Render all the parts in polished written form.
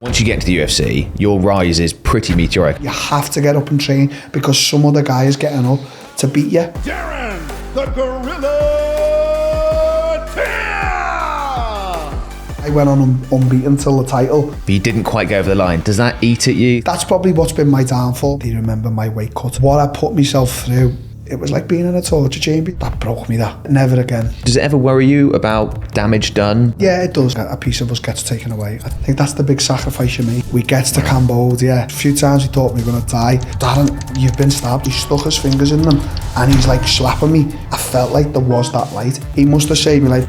Once you get to the UFC, your rise is pretty meteoric. You have to get up and train because some other guy is getting up to beat you. Darren, the Gorilla Till! I went on unbeaten till the title. But you didn't quite go over the line. Does that eat at you? That's probably what's been my downfall. They remember my weight cut. What I put myself through, it was like being in a torture chamber. That broke me, that. Never again. Does it ever worry you about damage done? Yeah, it does. A piece of us gets taken away. I think that's the big sacrifice you make. We get to Cambodia. A few times he thought we were going to die. Darren, you've been stabbed. He stuck his fingers in them and he's like slapping me. I felt like there was that light. He must have saved me. Like,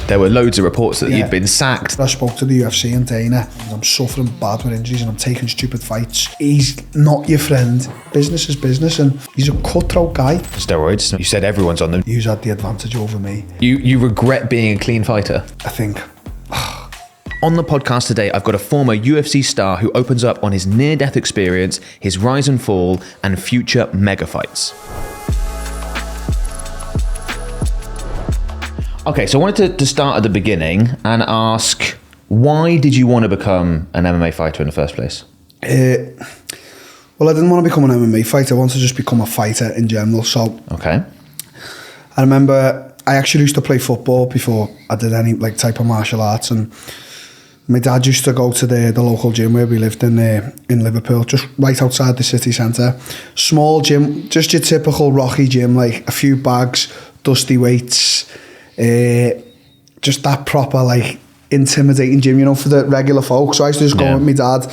there were loads of reports that you'd been sacked. I spoke to the UFC and Dana. I'm suffering bad with injuries and I'm taking stupid fights. He's not your friend. Business is business, and he's a cutthroat guy. Steroids. You said everyone's on them. He's had the advantage over me. You regret being a clean fighter? I think. On the podcast today, I've got a former UFC star who opens up on his near-death experience, his rise and fall, and future mega fights. Okay, so I wanted to start at the beginning and ask, why did you want to become an MMA fighter in the first place? Well, I didn't want to become an MMA fighter. I wanted to just become a fighter in general. So, okay. I remember I actually used to play football before I did any like type of martial arts, and my dad used to go to the local gym where we lived in Liverpool, just right outside the city centre. Small gym, just your typical Rocky gym, like a few bags, dusty weights. Just that proper like intimidating gym, you know, for the regular folk. So I used to just go with my dad.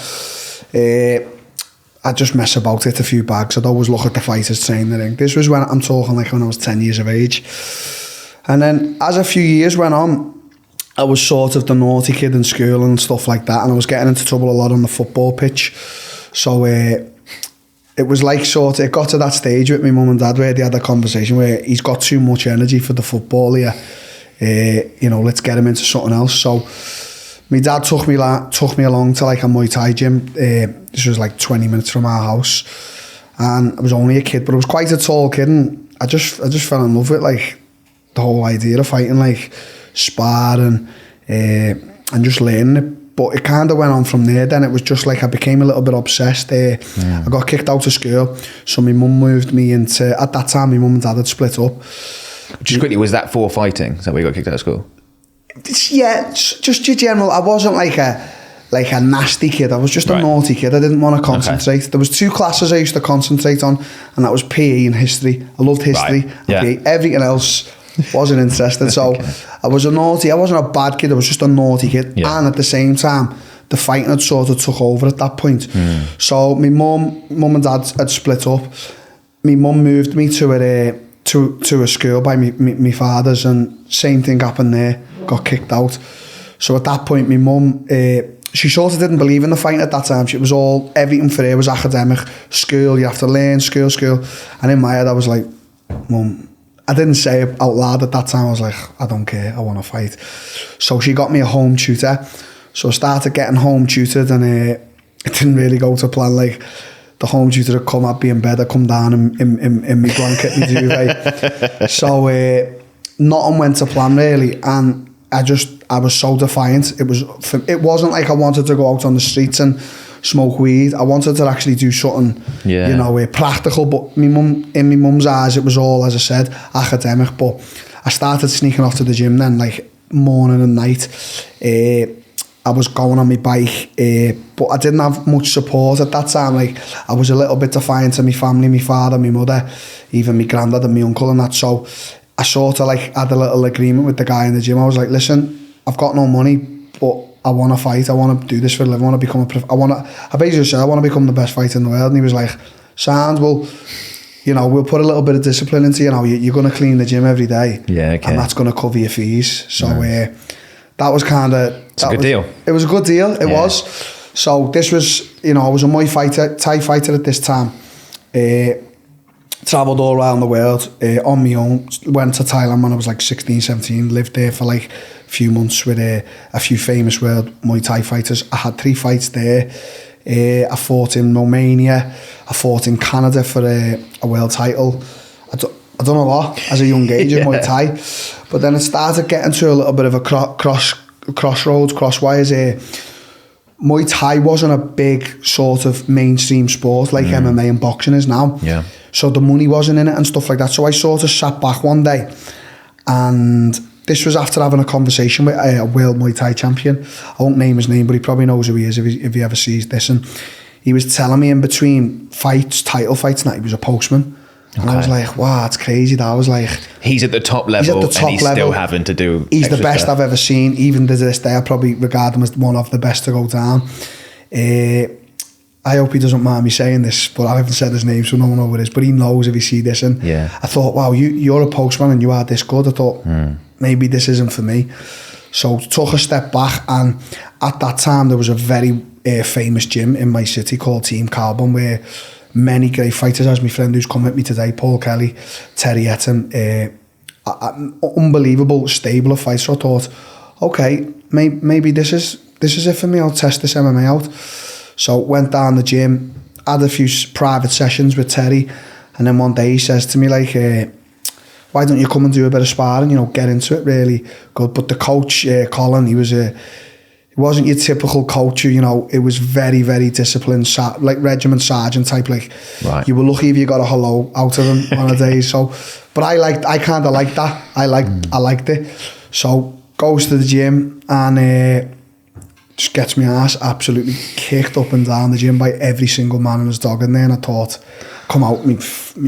I'd just mess about it, a few bags. I'd always look at the fighters training the ring. This was when I'm talking like when I was 10 years of age. And then as a few years went on, I was sort of the naughty kid in school and stuff like that, and I was getting into trouble a lot on the football pitch. So it was like sort of, it got to that stage with my mum and dad where they had a conversation where he's got too much energy for the football here. You know, let's get him into something else. So my dad took me along to like a Muay Thai gym. This was like 20 minutes from our house, and I was only a kid, but I was quite a tall kid, and I just fell in love with like the whole idea of fighting, like sparring and just learning it. But it kind of went on from there. Then it was just like I became a little bit obsessed. I got kicked out of school, so my mum moved me into, at that time my mum and dad had split up. Just quickly, was that for fighting? Is that why you got kicked out of school? Yeah, just your general. I wasn't like a nasty kid. I was just a naughty kid. I didn't want to concentrate. Okay. There was two classes I used to concentrate on, and that was PE and history. I loved history. Right. Yeah. PE. Everything else wasn't interested. So okay. I wasn't a bad kid. I was just a naughty kid. Yeah. And at the same time, the fighting had sort of took over at that point. So my mum and dad had split up. My mum moved me to a school by my father's, and same thing happened there. Got kicked out. So at that point, my mum, she sort of didn't believe in the fighting at that time. It was all, everything for her was academic, school, you have to learn, school. And in my head, I was like, Mum, I didn't say it out loud at that time. I was like, I don't care, I want to fight. So she got me a home tutor. So I started getting home tutored, and it didn't really go to plan. Like, the home tutor would come, I'd be in bed, I'd come down in my blanket, my duvet. So nothing went to plan really, and I was so defiant. It wasn't like I wanted to go out on the streets and smoke weed. I wanted to actually do something, you know, practical. But in my mum's eyes, it was all, as I said, academic. But I started sneaking off to the gym then, like morning and night. I was going on my bike, but I didn't have much support at that time. Like, I was a little bit defiant to my family, my father, my mother, even my granddad and my uncle and that. So I sort of like had a little agreement with the guy in the gym. I was like, listen, I've got no money, but I want to fight. I want to do this for a living. I want to become I basically said, I want to become the best fighter in the world. And he was like, sounds, well, you know, we'll put a little bit of discipline into, you know, you're going to clean the gym every day. Yeah, okay. And that's going to cover your fees. So that was kind of... It's a good deal. It was a good deal. It was. So this was, you know, I was a Muay Thai fighter at this time. Travelled all around the world on my own. Went to Thailand when I was like 16, 17. Lived there for like a few months with a few famous world Muay Thai fighters. I had 3 fights there. I fought in Romania. I fought in Canada for a world title. I don't know what, as a young age in Muay Thai. But then it started getting to a little bit of a crosswires here. Muay Thai wasn't a big sort of mainstream sport like MMA and boxing is now. Yeah. So the money wasn't in it and stuff like that. So I sort of sat back one day, and this was after having a conversation with a world Muay Thai champion. I won't name his name, but he probably knows who he is if he ever sees this. And he was telling me in between fights, title fights, that he was a postman. And I was like, wow, that's crazy. That I was like, he's at the top level, and he's still having to do. He's the best I've ever seen. Even to this day, I probably regard him as one of the best to go down. I hope he doesn't mind me saying this, but I haven't said his name, so no one knows who it is. But he knows if he see this. And I thought, wow, you're a postman and you are this good. I thought, maybe this isn't for me. So took a step back, and at that time there was a very famous gym in my city called Timecodes, where many great fighters, as my friend who's come with me today, Paul Kelly, Terry Etten, unbelievable stable of fighters. So I thought, okay, maybe this is it for me. I'll test this MMA out. So went down the gym, had a few private sessions with Terry, and then one day he says to me like, why don't you come and do a bit of sparring, get into it, really good. But the coach, Colin, he wasn't your typical coach, it was very, very disciplined, like regiment sergeant type, like you were lucky if you got a hello out of him on a day. So, but I kind of liked that. I liked it. So goes to the gym and just gets my ass absolutely kicked up and down the gym by every single man and his dog in there. And I thought, come out,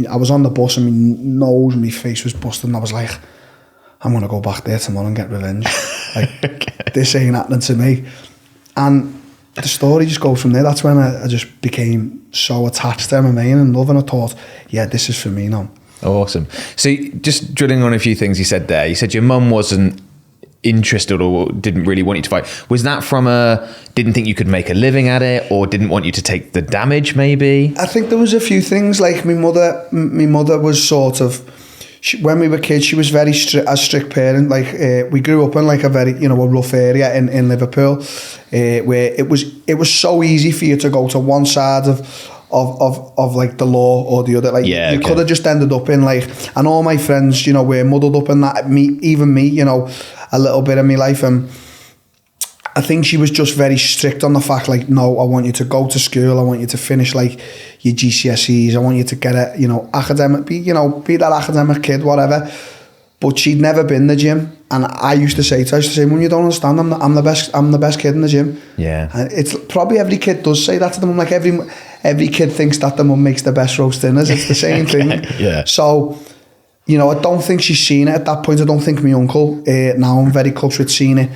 I was on the bus and my nose and my face was busted, and I was like, I'm going to go back there tomorrow and get revenge. Like, this ain't happening to me. And the story just goes from there. That's when I just became so attached to MMA and in love, and I thought, yeah, this is for me now. Awesome. So just drilling on a few things you said there. You said your mum wasn't interested or didn't really want you to fight. Was that from didn't think you could make a living at it, or didn't want you to take the damage maybe? I think there was a few things. Like my mother was sort of, when we were kids, she was very a strict parent. Like we grew up in like a very a rough area in Liverpool, where it was so easy for you to go to one side of like the law or the other. Like you could have just ended up in like, and all my friends, were muddled up in that. Even me, a little bit of my life. And I think she was just very strict on the fact, like, no, I want you to go to school. I want you to finish like your GCSEs. I want you to get a, academic, be that academic kid, whatever. But she'd never been in the gym. And I used to say, Mum, you don't understand. I'm the best kid in the gym. Yeah. And it's probably every kid does say that to them. Like every kid thinks that the mum makes the best roast dinners. It's the same thing. Yeah. So, I don't think she's seen it at that point. I don't think my uncle, now I'm very close with, seen it.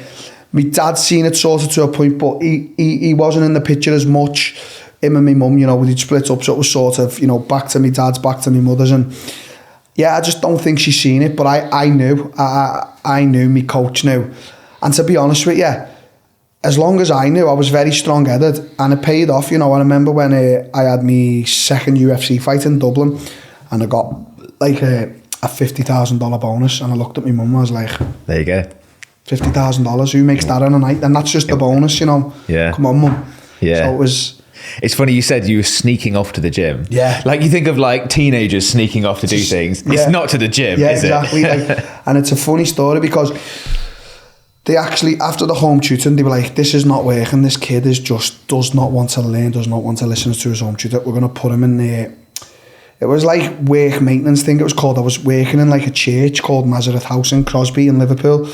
My dad's seen it sort of to a point, but he wasn't in the picture as much. Him and my mum, we'd split up, so it was sort of, back to my dad's, back to my mother's. And yeah, I just don't think she's seen it, but I knew. I knew, my coach knew. And to be honest with you, as long as I knew, I was very strong-headed, and it paid off. I remember when I had my second UFC fight in Dublin, and I got like a $50,000 bonus, and I looked at my mum and I was like, there you go, $50,000, who makes that in a night? And that's just the bonus, Yeah. Come on, mum. Yeah. So it was... It's funny you said you were sneaking off to the gym. Yeah. Like you think of like teenagers sneaking off to do things. It's not to the gym, is exactly. it? And it's a funny story because they actually, after the home tutoring, they were like, this is not working. This kid does not want to learn, does not want to listen to his home tutor. We're going to put him in there. It was like work maintenance thing, it was called. I was working in like a church called Nazareth House in Crosby in Liverpool.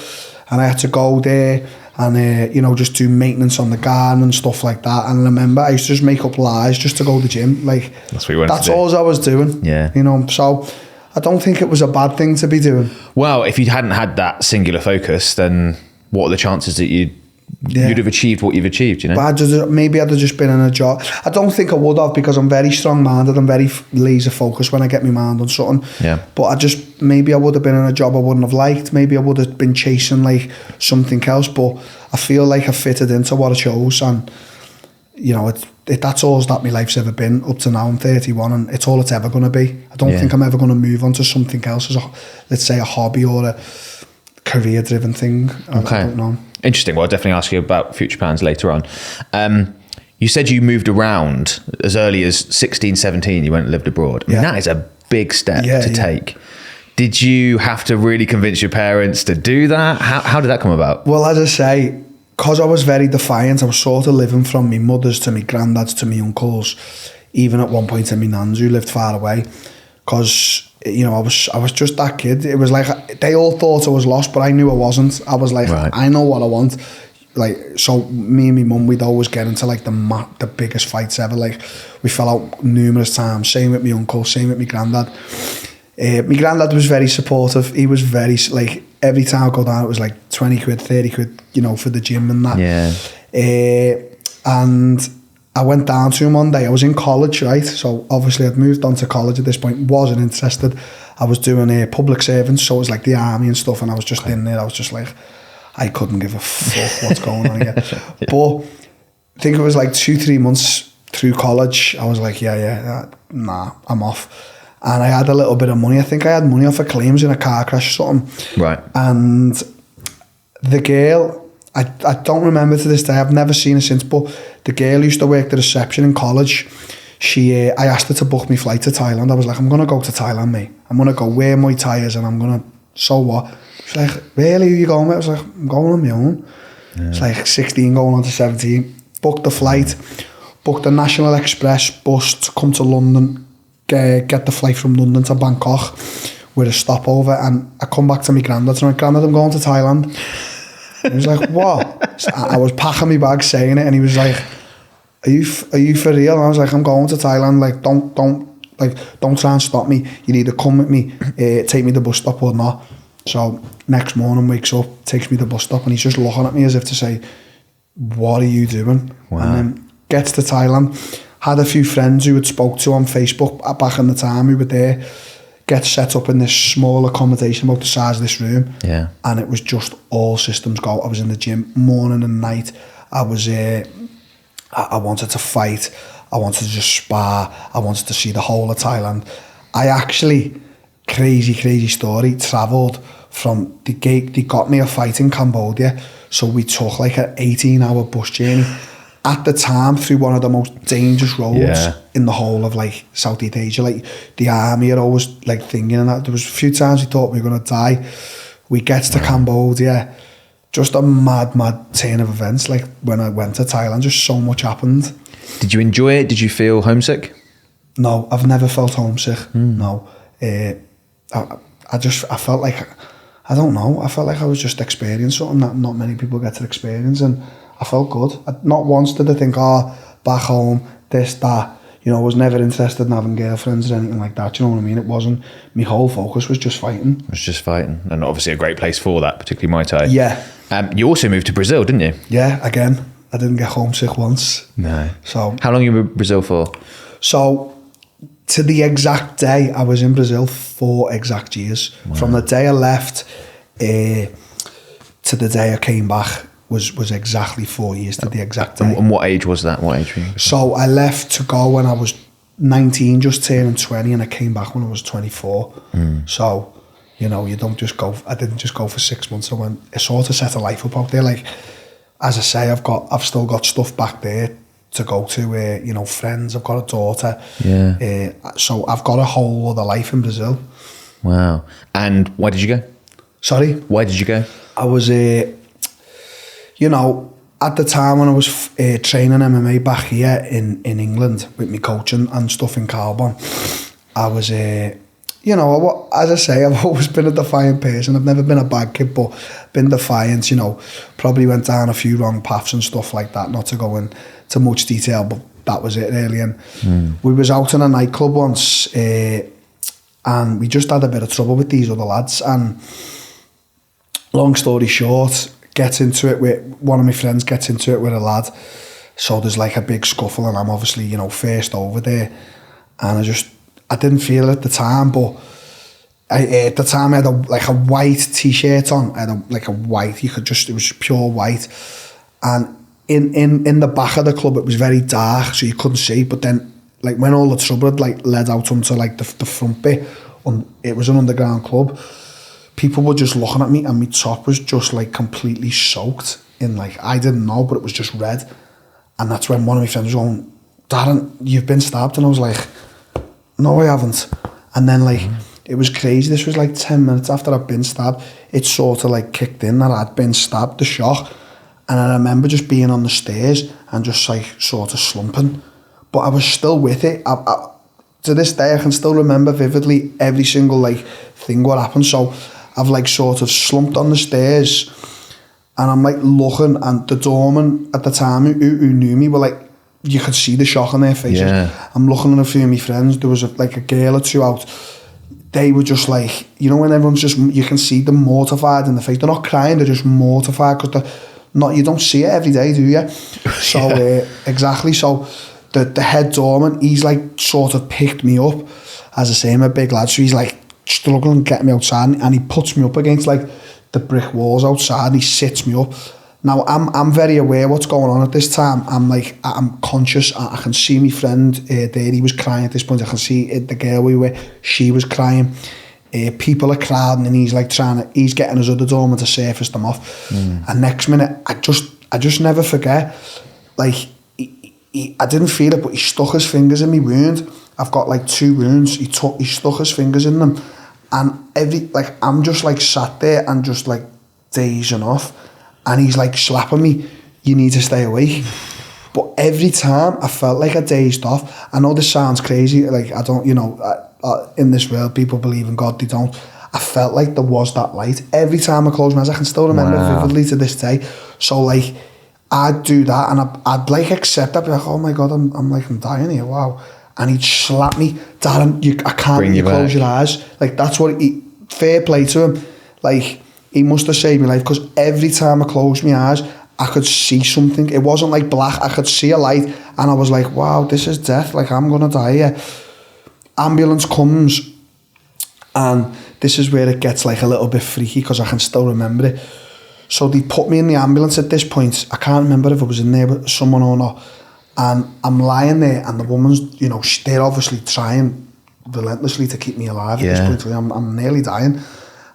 And I had to go there and, just do maintenance on the garden and stuff like that. And I remember I used to just make up lies just to go to the gym. Like, that's what you wanted to do. all I was doing. Yeah. So I don't think it was a bad thing to be doing. Well, if you hadn't had that singular focus, then what are the chances that you'd have achieved what you've achieved, But maybe I'd have just been in a job. I don't think I would have, because I'm very strong-minded. I'm very laser focused when I get my mind on something. Yeah. But maybe I would have been in a job I wouldn't have liked. Maybe I would have been chasing like something else. But I feel like I fitted into what I chose, and that's all that my life's ever been up to now. I'm 31, and it's all it's ever going to be. I don't think I'm ever going to move on to something else, as let's say a hobby or a career-driven thing. I don't know. Interesting. Well, I'll definitely ask you about future plans later on. You said you moved around as early as 16, 17. You went and lived abroad. I mean, that is a big step to take. Did you have to really convince your parents to do that? How did that come about? Well, as I say, because I was very defiant, I was sort of living from my mother's to my granddad's to my uncle's, even at one point to my nan's who lived far away, because you know, I was just that kid. It was like they all thought I was lost, but I knew I wasn't. I was like, right. I know what I want. Like, so me and my mum, we'd always get into like the biggest fights ever. Like, we fell out numerous times. Same with my uncle, same with my granddad. My granddad was very supportive. He was very, like, every time I go down, it was like 20 quid, 30 quid, you know, for the gym and that. Yeah. And I went down to him one day. I was in college, right? So obviously I'd moved on to college at this point, wasn't interested. I was doing a public service, so it was like the army and stuff, and I was just in there. I was just like, I couldn't give a fuck what's going on here. Yeah. But I think it was like 2-3 months through college, I was like, nah, I'm off. And I had a little bit of money. I think I had money off of claims in a car crash or something. Right. And the girl, I don't remember to this day, I've never seen her since, but the girl who used to work the reception in college, I asked her to book me flight to Thailand. I was like, I'm going to go to Thailand, mate. I'm going to go wear my tyres and I'm going to, so what? She's like, really, who are you going with? I was like, I'm going on my own. Yeah. It's like 16 going on to 17. Booked the flight, booked the National Express bus to come to London, get the flight from London to Bangkok with a stopover, and I come back to my granddad and I'm like, Grandad, I'm going to Thailand. He was like, what? So I was packing my bag saying it, and he was like, are you for real? And I was like, I'm going to Thailand. Like, don't try and stop me. You either come with me, take me to the bus stop or not. So next morning, wakes up, takes me to the bus stop, and he's just looking at me as if to say, what are you doing? Wow. And then gets to Thailand. Had a few friends who had spoke to on Facebook back in the time who were there. Get set up in this small accommodation about the size of this room. Yeah. And it was just all systems go. I was in the gym morning and night. I was I wanted to fight. I wanted to just spar. I wanted to see the whole of Thailand. I actually, crazy story, travelled from the gate. They got me a fight in Cambodia. So we took like an 18-hour bus journey at the time through one of the most dangerous roads in the whole of like Southeast Asia. Like the army are always like thinking, and that there was a few times we thought we were going to die. We get to Cambodia, just a mad turn of events. Like when I went to Thailand, just so much happened. Did you enjoy it? Did you feel homesick? No, I've never felt homesick. No. I felt like, I don't know, I felt like I was just experiencing something that not many people get to experience, and I felt good. Not once did I think, back home, this, that. You know, I was never interested in having girlfriends or anything like that. You know what I mean? It wasn't, my whole focus was just fighting. It was just fighting. And obviously a great place for that, particularly Muay Thai. Yeah. You also moved to Brazil, didn't you? Yeah, again. I didn't get homesick once. No. So. How long were you in Brazil for? So, to the exact day, I was in Brazil 4 exact years. Wow. From the day I left to the day I came back was exactly 4 years to the exact day. And what age was that? What age were you? So I left to go when I was 19, just turning 20, and I came back when I was 24. So, you know, you don't just go, I didn't just go for 6 months. I sort of set a life up out there. Like, as I say, I've still got stuff back there to go to, you know, friends. I've got a daughter. Yeah. So I've got a whole other life in Brazil. Wow. And why did you go? Sorry? Why did you go? I was, you know, at the time when I was training MMA back here in England with me coaching and stuff in Carbon, I was, you know, as I say, I've always been a defiant person. I've never been a bad kid, but been defiant, you know, probably went down a few wrong paths and stuff like that, not to go into much detail, but that was it really. And we was out in a nightclub once, and we just had a bit of trouble with these other lads, and long story short, one of my friends gets into it with a lad, so there's like a big scuffle, and I'm obviously, you know, first over there, and I didn't feel it at the time, but at the time I had a white t-shirt on. I had a white, it was pure white, and in the back of the club it was very dark, so you couldn't see, but then like when all the trouble had like led out onto like the front bit, it was an underground club, people were just looking at me, and my top was just like completely soaked in, like, I didn't know, but it was just red. And that's when one of my friends was going, Darren, you've been stabbed. And I was like, no, I haven't. And then like, it was crazy. This was like 10 minutes after I'd been stabbed. It sort of like kicked in that I'd been stabbed, the shock. And I remember just being on the stairs and just like sort of slumping. But I was still with it. To this day, I can still remember vividly every single like thing what happened. So I've like sort of slumped on the stairs and I'm like looking, and the doorman at the time who knew me were like, you could see the shock on their faces. Yeah. I'm looking at a few of my friends. There was like a girl or two out. They were just like, you know, when everyone's just, you can see them mortified in the face. They're not crying, they're just mortified because they're not, you don't see it every day, do you? So exactly. So the head doorman, he's like sort of picked me up. As I say, I'm a big lad, so he's like struggling to get me outside, and he puts me up against like the brick walls outside, and he sits me up. Now I'm very aware what's going on at this time. I'm conscious. I can see my friend there. He was crying at this point. I can see the girl we were. She was crying. People are crowding, and he's like he's getting his other doorman to surface them off. And next minute, I just never forget. Like I didn't feel it, but he stuck his fingers in my wound. I've got like 2 wounds. He stuck his fingers in them, and I'm just like sat there and just like dazing off. And he's like slapping me, you need to stay awake. But every time I felt like I dazed off. I know this sounds crazy, like I don't, you know, in this world people believe in God, they don't. I felt like there was that light. Every time I closed my eyes, I can still remember vividly to this day. So like, I'd do that and I'd like accept that, be like, oh my God, I'm dying here, wow. And he'd slap me, Darren, I can't let you close your eyes. Like that's what, fair play to him. Like, he must have saved my life, because every time I closed my eyes, I could see something. It wasn't like black, I could see a light, and I was like, wow, this is death, like I'm gonna die here. Ambulance comes, and this is where it gets like a little bit freaky, because I can still remember it. So they put me in the ambulance at this point. I can't remember if I was in there with someone or not. And I'm lying there, and the woman's, you know, they're obviously trying relentlessly to keep me alive at this point. I'm nearly dying.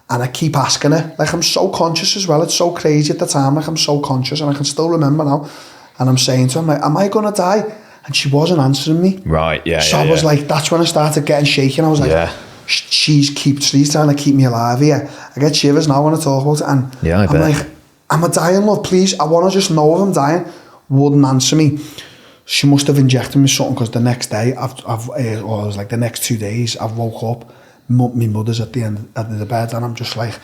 And I keep asking her, like I'm so conscious as well, it's so crazy at the time, like I'm so conscious, and I can still remember now. And I'm saying to her, like, am I gonna die? And she wasn't answering me. Right, yeah. So I was like, that's when I started getting shaken. I was like, she's trying to keep me alive here. I get shivers now when I talk about it. And I bet. Like, am I dying, love? Please, I want to just know if I'm dying. Wouldn't answer me. She must have injected me something, because the next day, or it was like the next 2 days, I've woke up. My mother's at the end of the bed, and I'm just like,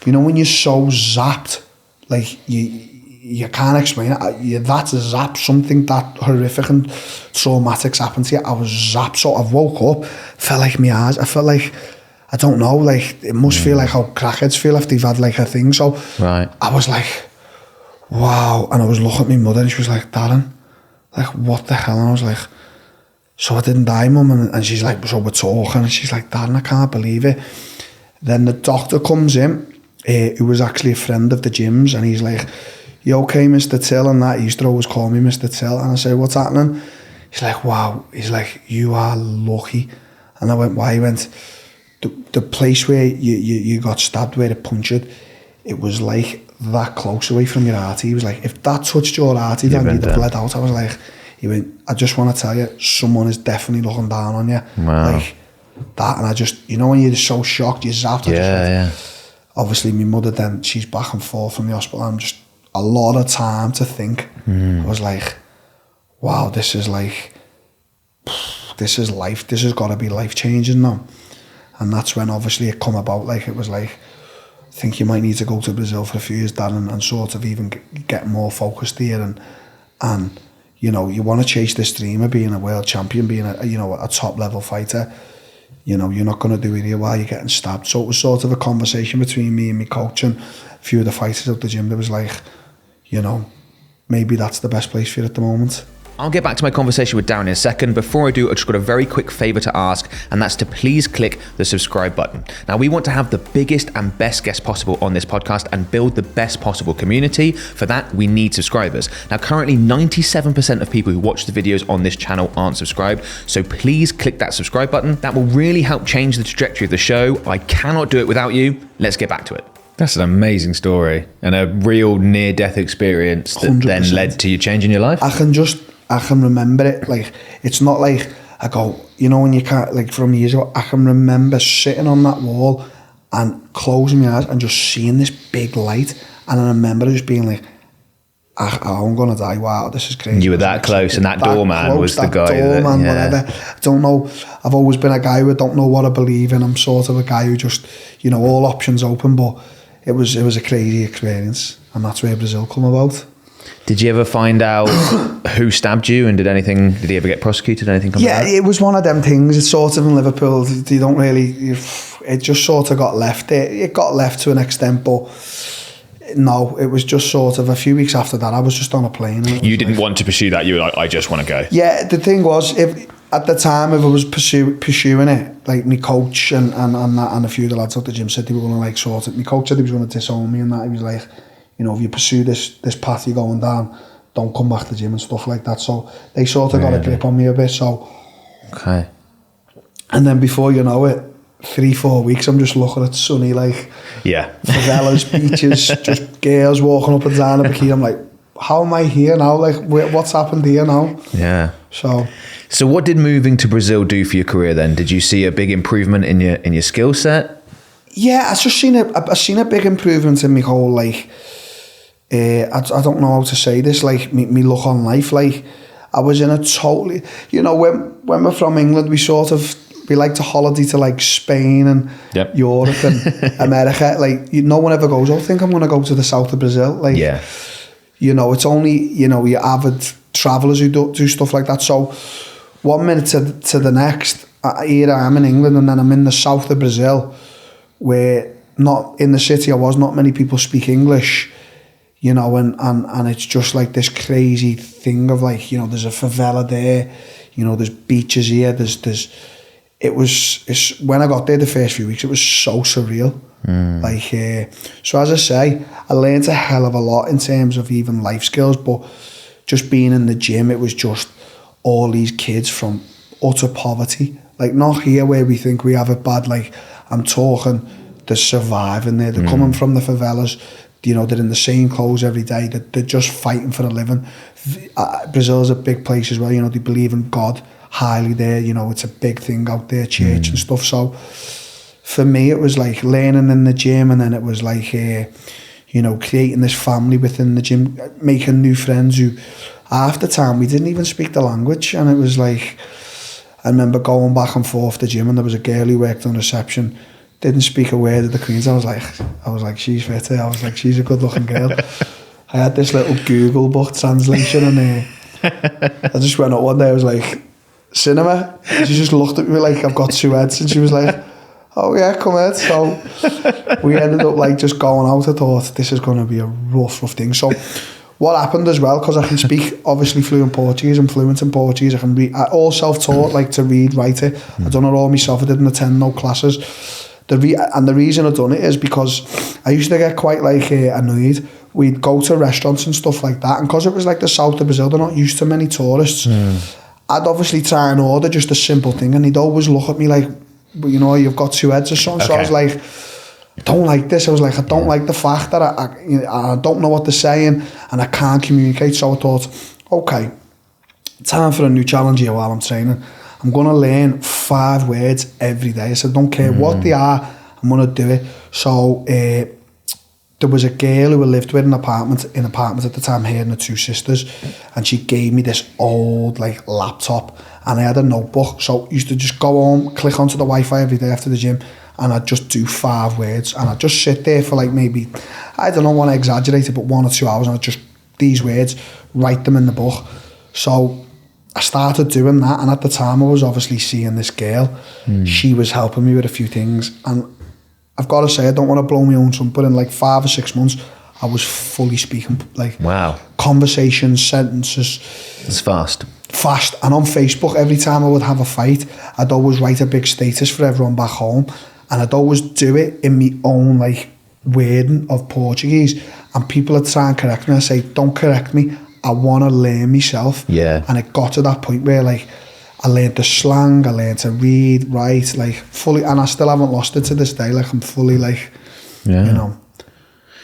you know, when you're so zapped, like you can't explain it. You're that zapped, something that horrific and traumatic's happened to you. I was zapped, so I woke up, felt like my eyes, I felt like, I don't know, like it must feel like how crackheads feel if they've had like a thing. So I was like, wow. And I was looking at my mother, and she was like, Darren, like what the hell? And I was like, so I didn't die, Mum. And she's like, so we're talking, and she's like, Darren, I can't believe it. Then the doctor comes in, who was actually a friend of the gym's, and he's like, you okay, Mr. Till? And that, he used to always call me Mr. Till. And I say, what's happening? He's like, wow. He's like, you are lucky. And I went, why? He went, the place where you got stabbed, where it punctured, it was like that close away from your heart. He was like, if that touched your heart, then you'd have bled out. I was like, he went, I just want to tell you, someone is definitely looking down on you. Wow. Like that. And I just, you know, when you're just so shocked, you're zapped. Obviously, my mother then, she's back and forth from the hospital. I'm just, a lot of time to think. I was like, wow, this is like, this is life. This has got to be life-changing now. And that's when obviously it come about. Like, it was like, I think you might need to go to Brazil for a few years, Darren, and sort of even get more focused here. And you know, you want to chase this dream of being a world champion, being a top level fighter. You know, you're not going to do it here while you're getting stabbed. So it was sort of a conversation between me and my coach and a few of the fighters at the gym. There was like, you know, maybe that's the best place for you at the moment. I'll get back to my conversation with Darren in a second. Before I do, I've just got a very quick favour to ask, and that's to please click the subscribe button. Now, we want to have the biggest and best guests possible on this podcast and build the best possible community. For that, we need subscribers. Now, currently 97% of people who watch the videos on this channel aren't subscribed, so please click that subscribe button. That will really help change the trajectory of the show. I cannot do it without you. Let's get back to it. That's an amazing story and a real near-death experience that 100%. Then led to you changing your life. I can remember it. Like, it's not like I go, you know, when you can't, like from years ago, I can remember sitting on that wall and closing my eyes and just seeing this big light. And I remember just being like, I'm gonna die. Wow, this is crazy. You were that close, and that doorman was the guy. Doorman, whatever. I don't know. I've always been a guy who don't know what I believe in. I'm sort of a guy who just, you know, all options open. But it was a crazy experience, and that's where Brazil come about. Did you ever find out who stabbed you, and did he ever get prosecuted? Anything come Yeah, out? it was one of them things. It's sort of in Liverpool, they don't really. It just sort of got left. It got left to an extent, but. No, it was just sort of a few weeks after that. I was just on a plane. You didn't want to pursue that. You were like, I just want to go. Yeah, the thing was, at the time, if I was pursuing it, like my coach and a few of the lads at the gym said they were going to like sort it. My coach said he was going to disown me and that. He was like, you know, if you pursue this path you're going down, don't come back to the gym and stuff like that. So they sort of got a grip on me a bit. So, okay. And then before you know it, 3-4 weeks, I'm just looking at sunny, like, favelas, beaches, just girls walking up and down a bikini. I'm like, how am I here now? Like, what's happened here now? Yeah. So what did moving to Brazil do for your career then? Did you see a big improvement in your skill set? Yeah, I've seen a big improvement in my whole, like, I don't know how to say this, like, me look on life. Like, I was in a totally, you know, when we're from England, we like to holiday to like Spain and Europe and America. Like, no one ever goes, I think I'm going to go to the south of Brazil. Like, you know, it's only, you know, your avid travellers who do stuff like that. So 1 minute to the next, here I am in England, and then I'm in the south of Brazil, where not in the city not many people speak English, you know, and it's just like this crazy thing of like, you know, there's a favela there, you know, there's beaches here, it's when I got there the first few weeks, it was so surreal. Like, so as I say, I learned a hell of a lot in terms of even life skills, but just being in the gym, it was just all these kids from utter poverty. Like, not here where we think we have it bad. Like, I'm talking, they're surviving there. They're coming from the favelas. You know, they're in the same clothes every day. They're just fighting for a living. Brazil's a big place as well. You know, they believe in God highly there. You know, it's a big thing out there, church and stuff. So for me, it was like learning in the gym, and then it was like, you know, creating this family within the gym, making new friends who, half the time, we didn't even speak the language. And it was like, I remember going back and forth the gym, and there was a girl who worked on reception, didn't speak a word of the Queens. I was like, she's fit. I was like, she's a good looking girl. I had this little Google book translation, and I just went up one day, I was like, cinema? And she just looked at me like I've got two heads, and she was like, oh yeah, come in. So we ended up like just going out. I thought, this is going to be a rough thing. So what happened as well, because I can speak obviously fluent Portuguese, I'm fluent in Portuguese, I can read, I all self-taught, like to read, write it. I done it all myself, I didn't attend no classes. And the reason I done it is because I used to get quite like annoyed. We'd go to restaurants and stuff like that, and because it was like the south of Brazil, they're not used to many tourists. I'd obviously try and order just a simple thing, and he'd always look at me like, you know, you've got two heads or something. Okay. So I was like, I don't like this. I was like, I don't like the fact that I don't know what they're saying and I can't communicate. So I thought, okay, time for a new challenge here while I'm training. I'm going to learn 5 words every day. I said, don't care what they are, I'm going to do it. So there was a girl who I lived with in an apartment at the time, her and her 2 sisters, and she gave me this old like laptop, and I had a notebook. So I used to just go home, click onto the Wi-Fi every day after the gym, and I'd just do 5 words, and I'd just sit there for like maybe, I don't know, want to exaggerate it, but 1 or 2 hours, and I'd just, these words, write them in the book. So I started doing that, and at the time I was obviously seeing this girl. She was helping me with a few things, and I've got to say, I don't want to blow my own trumpet, but in like 5 or 6 months, I was fully speaking, like, wow, conversations, sentences. It's fast. And on Facebook, every time I would have a fight, I'd always write a big status for everyone back home, and I'd always do it in my own like wording of Portuguese, and people would try and correct me. I say, don't correct me, I want to learn myself. Yeah. And it got to that point where like I learned the slang, I learned to read, write, like fully, and I still haven't lost it to this day. Like I'm fully like, you know.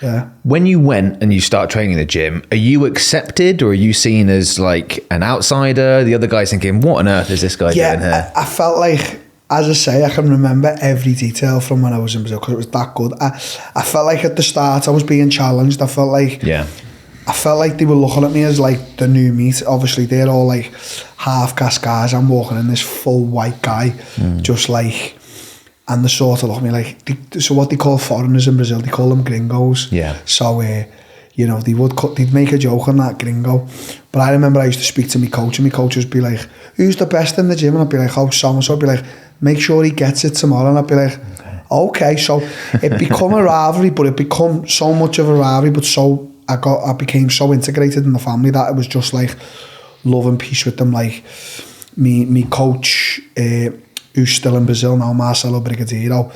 Yeah. When you went and you start training in the gym, are you accepted, or are you seen as like an outsider? The other guy's thinking, what on earth is this guy doing here? I felt like, as I say, I can remember every detail from when I was in Brazil because it was that good. I felt like at the start I was being challenged. I felt like I felt like they were looking at me as like the new meat. Obviously, they're all like half-caste guys. I'm walking in this full white guy, just like, and they sort of look at me like, so what they call foreigners in Brazil, they call them gringos. Yeah. So, you know, they'd make a joke on that gringo. But I remember I used to speak to my coach, and my coach would be like, who's the best in the gym? And I'd be like, oh, so-and-so. I'd be like, make sure he gets it tomorrow. And I'd be like, okay. So it become a rivalry, but it become so much of a rivalry, but so I became so integrated in the family that it was just like love and peace with them. Like me coach, who's still in Brazil now, Marcelo Brigadeiro,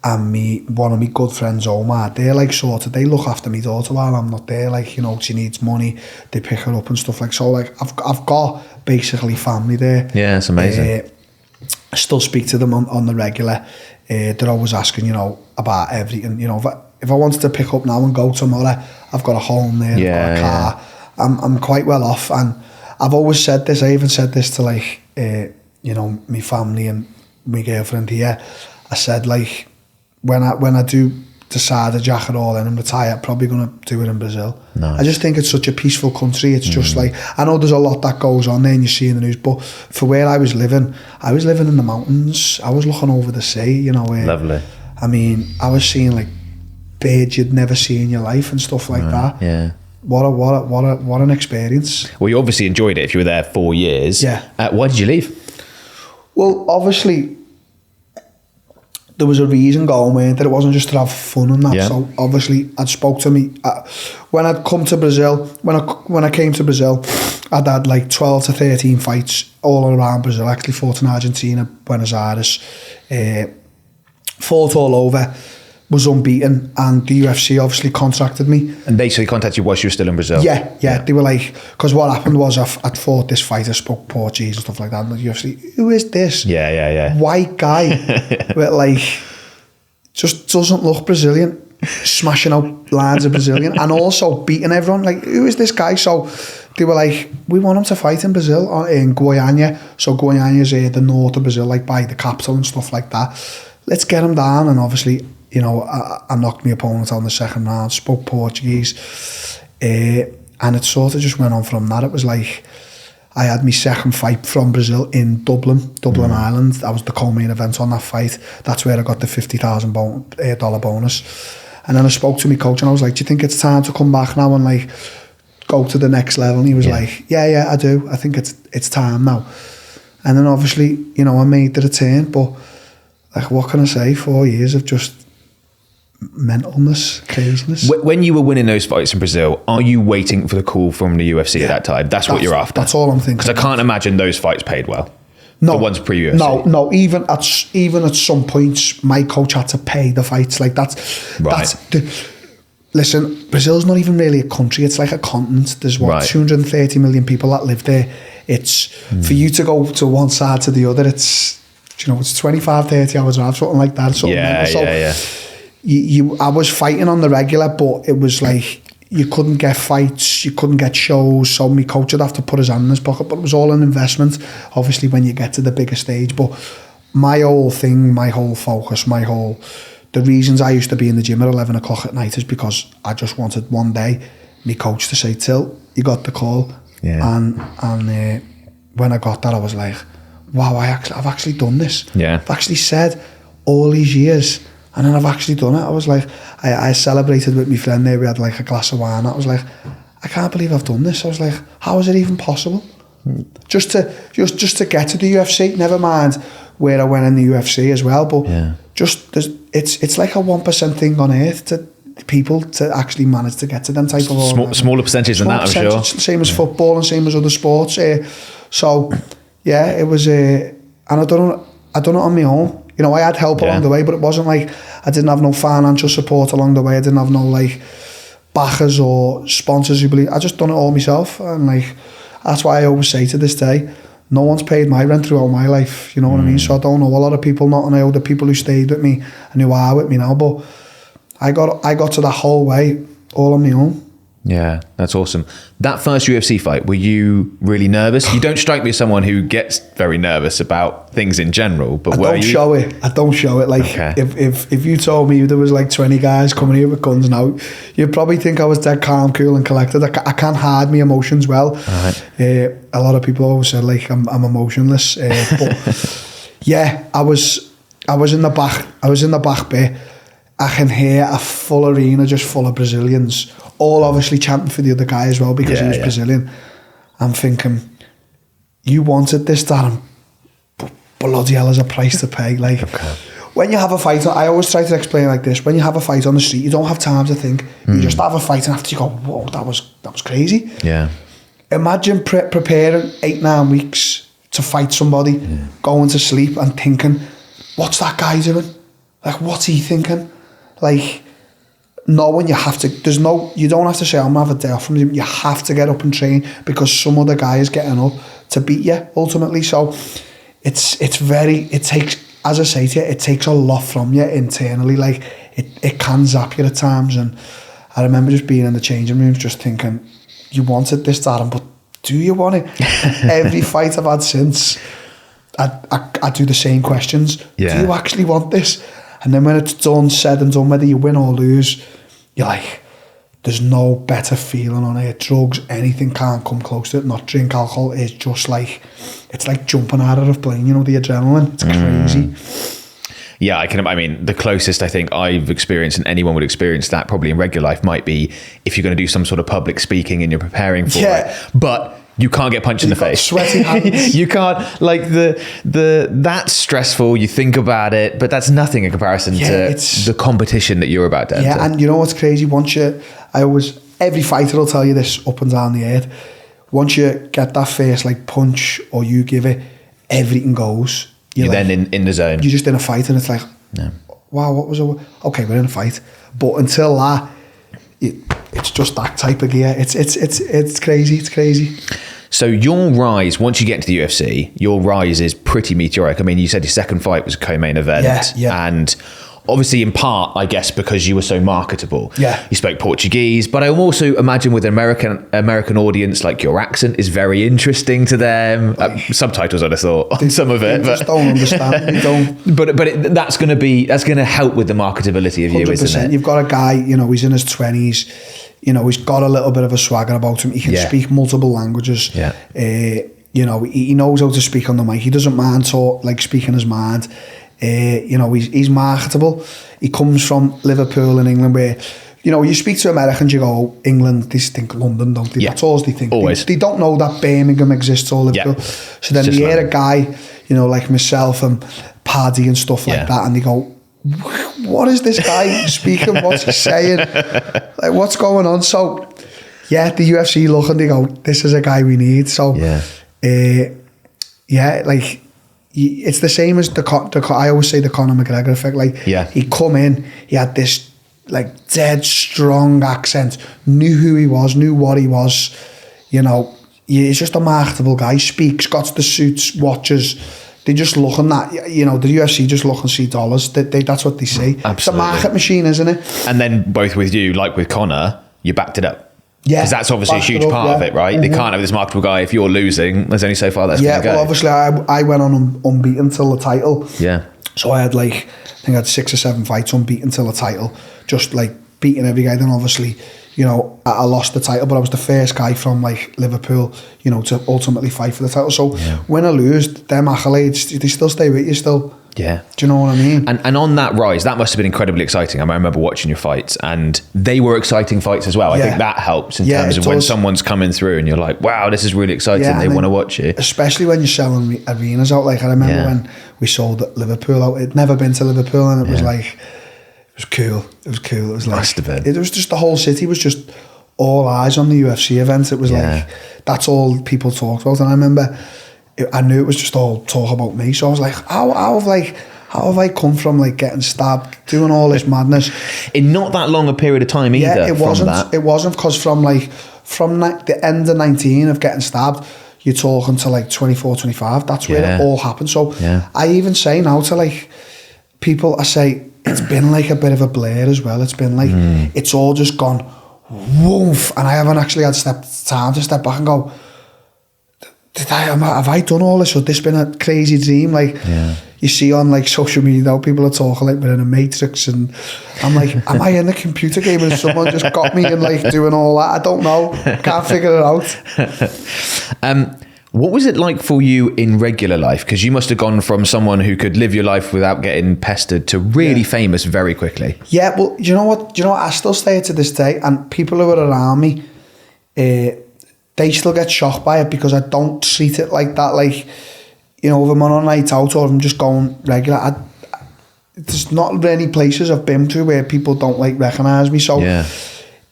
and one of my good friends, Omar, they're like sort of, they look after me daughter while I'm not there. Like, you know, she needs money, they pick her up and stuff like. So like I've got basically family there. Yeah, it's amazing. I still speak to them on the regular. They're always asking, you know, about everything. You know, if I wanted to pick up now and go tomorrow, I've got a home there, I've got a car. Yeah. I'm quite well off, and I've always said this. I even said this to like, you know, my family and my girlfriend here. I said like, when I do decide to jack it all in and retire, I'm probably going to do it in Brazil. Nice. I just think it's such a peaceful country. It's just like, I know there's a lot that goes on there and you see in the news, but for where I was living in the mountains. I was looking over the sea, you know. Lovely. I mean, I was seeing like birds you'd never see in your life and stuff like that. Yeah. What an experience. Well, you obviously enjoyed it if you were there 4 years. Yeah. Why did you leave? Well, obviously, there was a reason going there, that it wasn't just to have fun and that. Yeah. So obviously, I'd spoke to me when I'd come to Brazil. When I came to Brazil, I'd had like 12 to 13 fights all around Brazil. Actually, fought in Argentina, Buenos Aires, fought all over. Was unbeaten, and the UFC obviously contacted me. And they contacted you whilst you were still in Brazil? Yeah. They were like, because what happened was I'd fought this fighter, spoke Portuguese and stuff like that, and the UFC, who is this? Yeah. White guy, but like, just doesn't look Brazilian, smashing out lines of Brazilian, and also beating everyone. Like, who is this guy? So they were like, we want him to fight in Brazil, in Goiânia. So Goiânia is the north of Brazil, like by the capital and stuff like that. Let's get him down, and obviously, you know, I knocked my opponent on the second round, spoke Portuguese, and it sort of just went on from that. It was like, I had my second fight from Brazil in Dublin Ireland. That was the co-main event on that fight. That's where I got the $50,000 bonus. And then I spoke to my coach and I was like, do you think it's time to come back now and like go to the next level? And he was like, yeah, I do. I think it's time now. And then obviously, you know, I made the return, but like, what can I say? 4 years of just mentalness, craziness. When you were winning those fights in Brazil, are you waiting for the call from the UFC at that time? That's what you're after? That's all I'm thinking. Because I can't imagine those fights paid well. No. The ones pre-UFC. No, even at some points, my coach had to pay the fights. Like listen, Brazil's not even really a country, it's like a continent. There's 230 million people that live there. It's for you to go to one side to the other, it's, you know, it's 25, 30 hours drive, something like that. Yeah. I was fighting on the regular, but it was like you couldn't get fights, you couldn't get shows, so my coach would have to put his hand in his pocket, but it was all an investment, obviously, when you get to the bigger stage. But my whole thing, my whole focus, the reasons I used to be in the gym at 11 o'clock at night is because I just wanted one day my coach to say, Till, you got the call. Yeah. And when I got that, I was like, wow, I've actually done this. Yeah. I've actually said all these years, and then I've actually done it. I was like, I celebrated with my friend there. We had like a glass of wine. I was like, I can't believe I've done this. I was like, how is it even possible? Just to get to the UFC, never mind where I went in the UFC as well, but it's like a 1% thing on earth to people to actually manage to get to them type of smaller percentage than that, I'm sure. Same as football and same as other sports. So yeah, it was and I done it on my own. You know, I had help along the way, but it wasn't like I didn't have no financial support along the way. I didn't have no like backers or sponsors who believe. I just done it all myself, and like that's why I always say to this day, no one's paid my rent throughout my life. You know what I mean? So I don't know a lot of people, not only the people who stayed with me and who are with me now, but I got to that whole way all on my own. Yeah, that's awesome. That first UFC fight, were you really nervous? You don't strike me as someone who gets very nervous about things in general, but I don't show it. Like, okay. if you told me there was like 20 guys coming here with guns now, you'd probably think I was dead calm, cool and collected. I can't hide my emotions well. Right. A lot of people always said like I'm emotionless, but yeah, I was in the back. I was in the back bit. I can hear a full arena just full of Brazilians, all obviously chanting for the other guy as well because he was Brazilian. I'm thinking, you wanted this, Darren, but bloody hell is a price to pay. Like, when you have a fight, I always try to explain like this: when you have a fight on the street, you don't have time to think. You just have a fight, and after you go, whoa, that was crazy. Yeah. Imagine preparing 8-9 weeks to fight somebody, going to sleep and thinking, what's that guy doing? Like, what's he thinking? Like, knowing you have to, you don't have to say, I'm gonna have a day off from him. You have to get up and train because some other guy is getting up to beat you ultimately. So it takes, as I say to you, it takes a lot from you internally. Like, it can zap you at times. And I remember just being in the changing rooms just thinking, you wanted this, Darren, but do you want it? Every fight I've had since, I do the same questions. Yeah. Do you actually want this? And then when it's done, said and done, whether you win or lose, you're like, there's no better feeling on it. Drugs, anything can't come close to it. Not drink alcohol is just like, it's like jumping out of a plane, you know, the adrenaline. It's crazy. Yeah, I mean, the closest I think I've experienced, and anyone would experience that probably in regular life, might be if you're going to do some sort of public speaking and you're preparing for it. But you can't get punched in the face. Sweaty hands. You can't, like, that's stressful. You think about it, but that's nothing in comparison to the competition that you're about to enter. Yeah, and you know what's crazy? Every fighter will tell you this up and down the head. Once you get that first like punch or you give it, everything goes. You're like, then in the zone. You're just in a fight and it's like, wow, what was it? Okay, we're in a fight. But until that, it's just that type of gear. It's crazy. It's crazy. So your rise, once you get into the UFC, your rise is pretty meteoric. I mean, you said your second fight was a co-main event. Yeah. And obviously in part, I guess, because you were so marketable. Yeah. You spoke Portuguese, but I also imagine with an American audience, like, your accent is very interesting to them. Subtitles, I'd have thought, on some of it. They just don't understand. They don't. But that's going to help with the marketability of 100%. You, isn't it? You've got a guy, you know, he's in his 20s. You know, he's got a little bit of a swagger about him. He can speak multiple languages. Yeah. You know, he knows how to speak on the mic. He doesn't mind speaking his mind. You know, he's marketable. He comes from Liverpool in England, where, you know, you speak to Americans, you go, England, they think London, don't they? Yeah. That's all they think. Always. They don't know that Birmingham exists or Liverpool. Yeah. So then they hear a guy, you know, like myself and Paddy and stuff like that, and they go, what is this guy speaking? What's he saying? Like, what's going on? So, yeah, the UFC look and they go, this is a guy we need. So, like, it's the same as I always say the Conor McGregor effect. Like, he come in, he had this like dead strong accent, knew who he was, knew what he was. You know, he's just a marketable guy. Speaks, got the suits, watches. They just look on that, you know, the UFC just look and see dollars. That's what they see. Absolutely. It's a market machine, isn't it? And then both with you, like with Conor, you backed it up. Yeah. Because that's obviously a huge part of it, right? They can't have this marketable guy. If you're losing, there's only so far that's going to go. Well, obviously, I went on unbeaten till the title. Yeah. So I had I think I had 6 or 7 fights unbeaten till the title. Just like beating every guy. Then obviously, you know, I lost the title, but I was the first guy from like Liverpool, you know, to ultimately fight for the title. So win or lose, them accolades, they still stay with you still. Yeah. Do you know what I mean? And on that rise, that must have been incredibly exciting. I remember watching your fights, and they were exciting fights as well. I think that helps in terms of when someone's coming through and you're like, wow, this is really exciting. They want to watch it. Especially when you're selling arenas out. Like, I remember when we sold at Liverpool out. I'd never been to Liverpool, and it was like, it was cool. It was cool. It was like, must have been. It was just, the whole city was just all eyes on the UFC event. It was like, that's all people talked about. And I remember, I knew it was just all talk about me. So I was like, how have I come from like getting stabbed, doing all this madness in not that long a period of time either? Yeah, it wasn't. It wasn't, because from the end of 19 of getting stabbed, you're talking to like 24, 25. That's where it all happened. So I even say now to like people, I say it's been like a bit of a blur as well. It's been like it's all just gone woof, and I haven't actually had time to step back and go, have I done all this, or this been a crazy dream? Like, you see on like social media now, people are talking like we're in a Matrix, and I'm like, am I in the computer game and someone just got me and like doing all that? I don't know, can't figure it out. What was it like for you in regular life? Because you must have gone from someone who could live your life without getting pestered to really famous very quickly. Yeah, well, you know what? I still stay to this day, and people who are around me, they still get shocked by it because I don't treat it like that. Like, you know, if I'm on a night out or if I'm just going regular, there's not many places I've been to where people don't like recognise me. So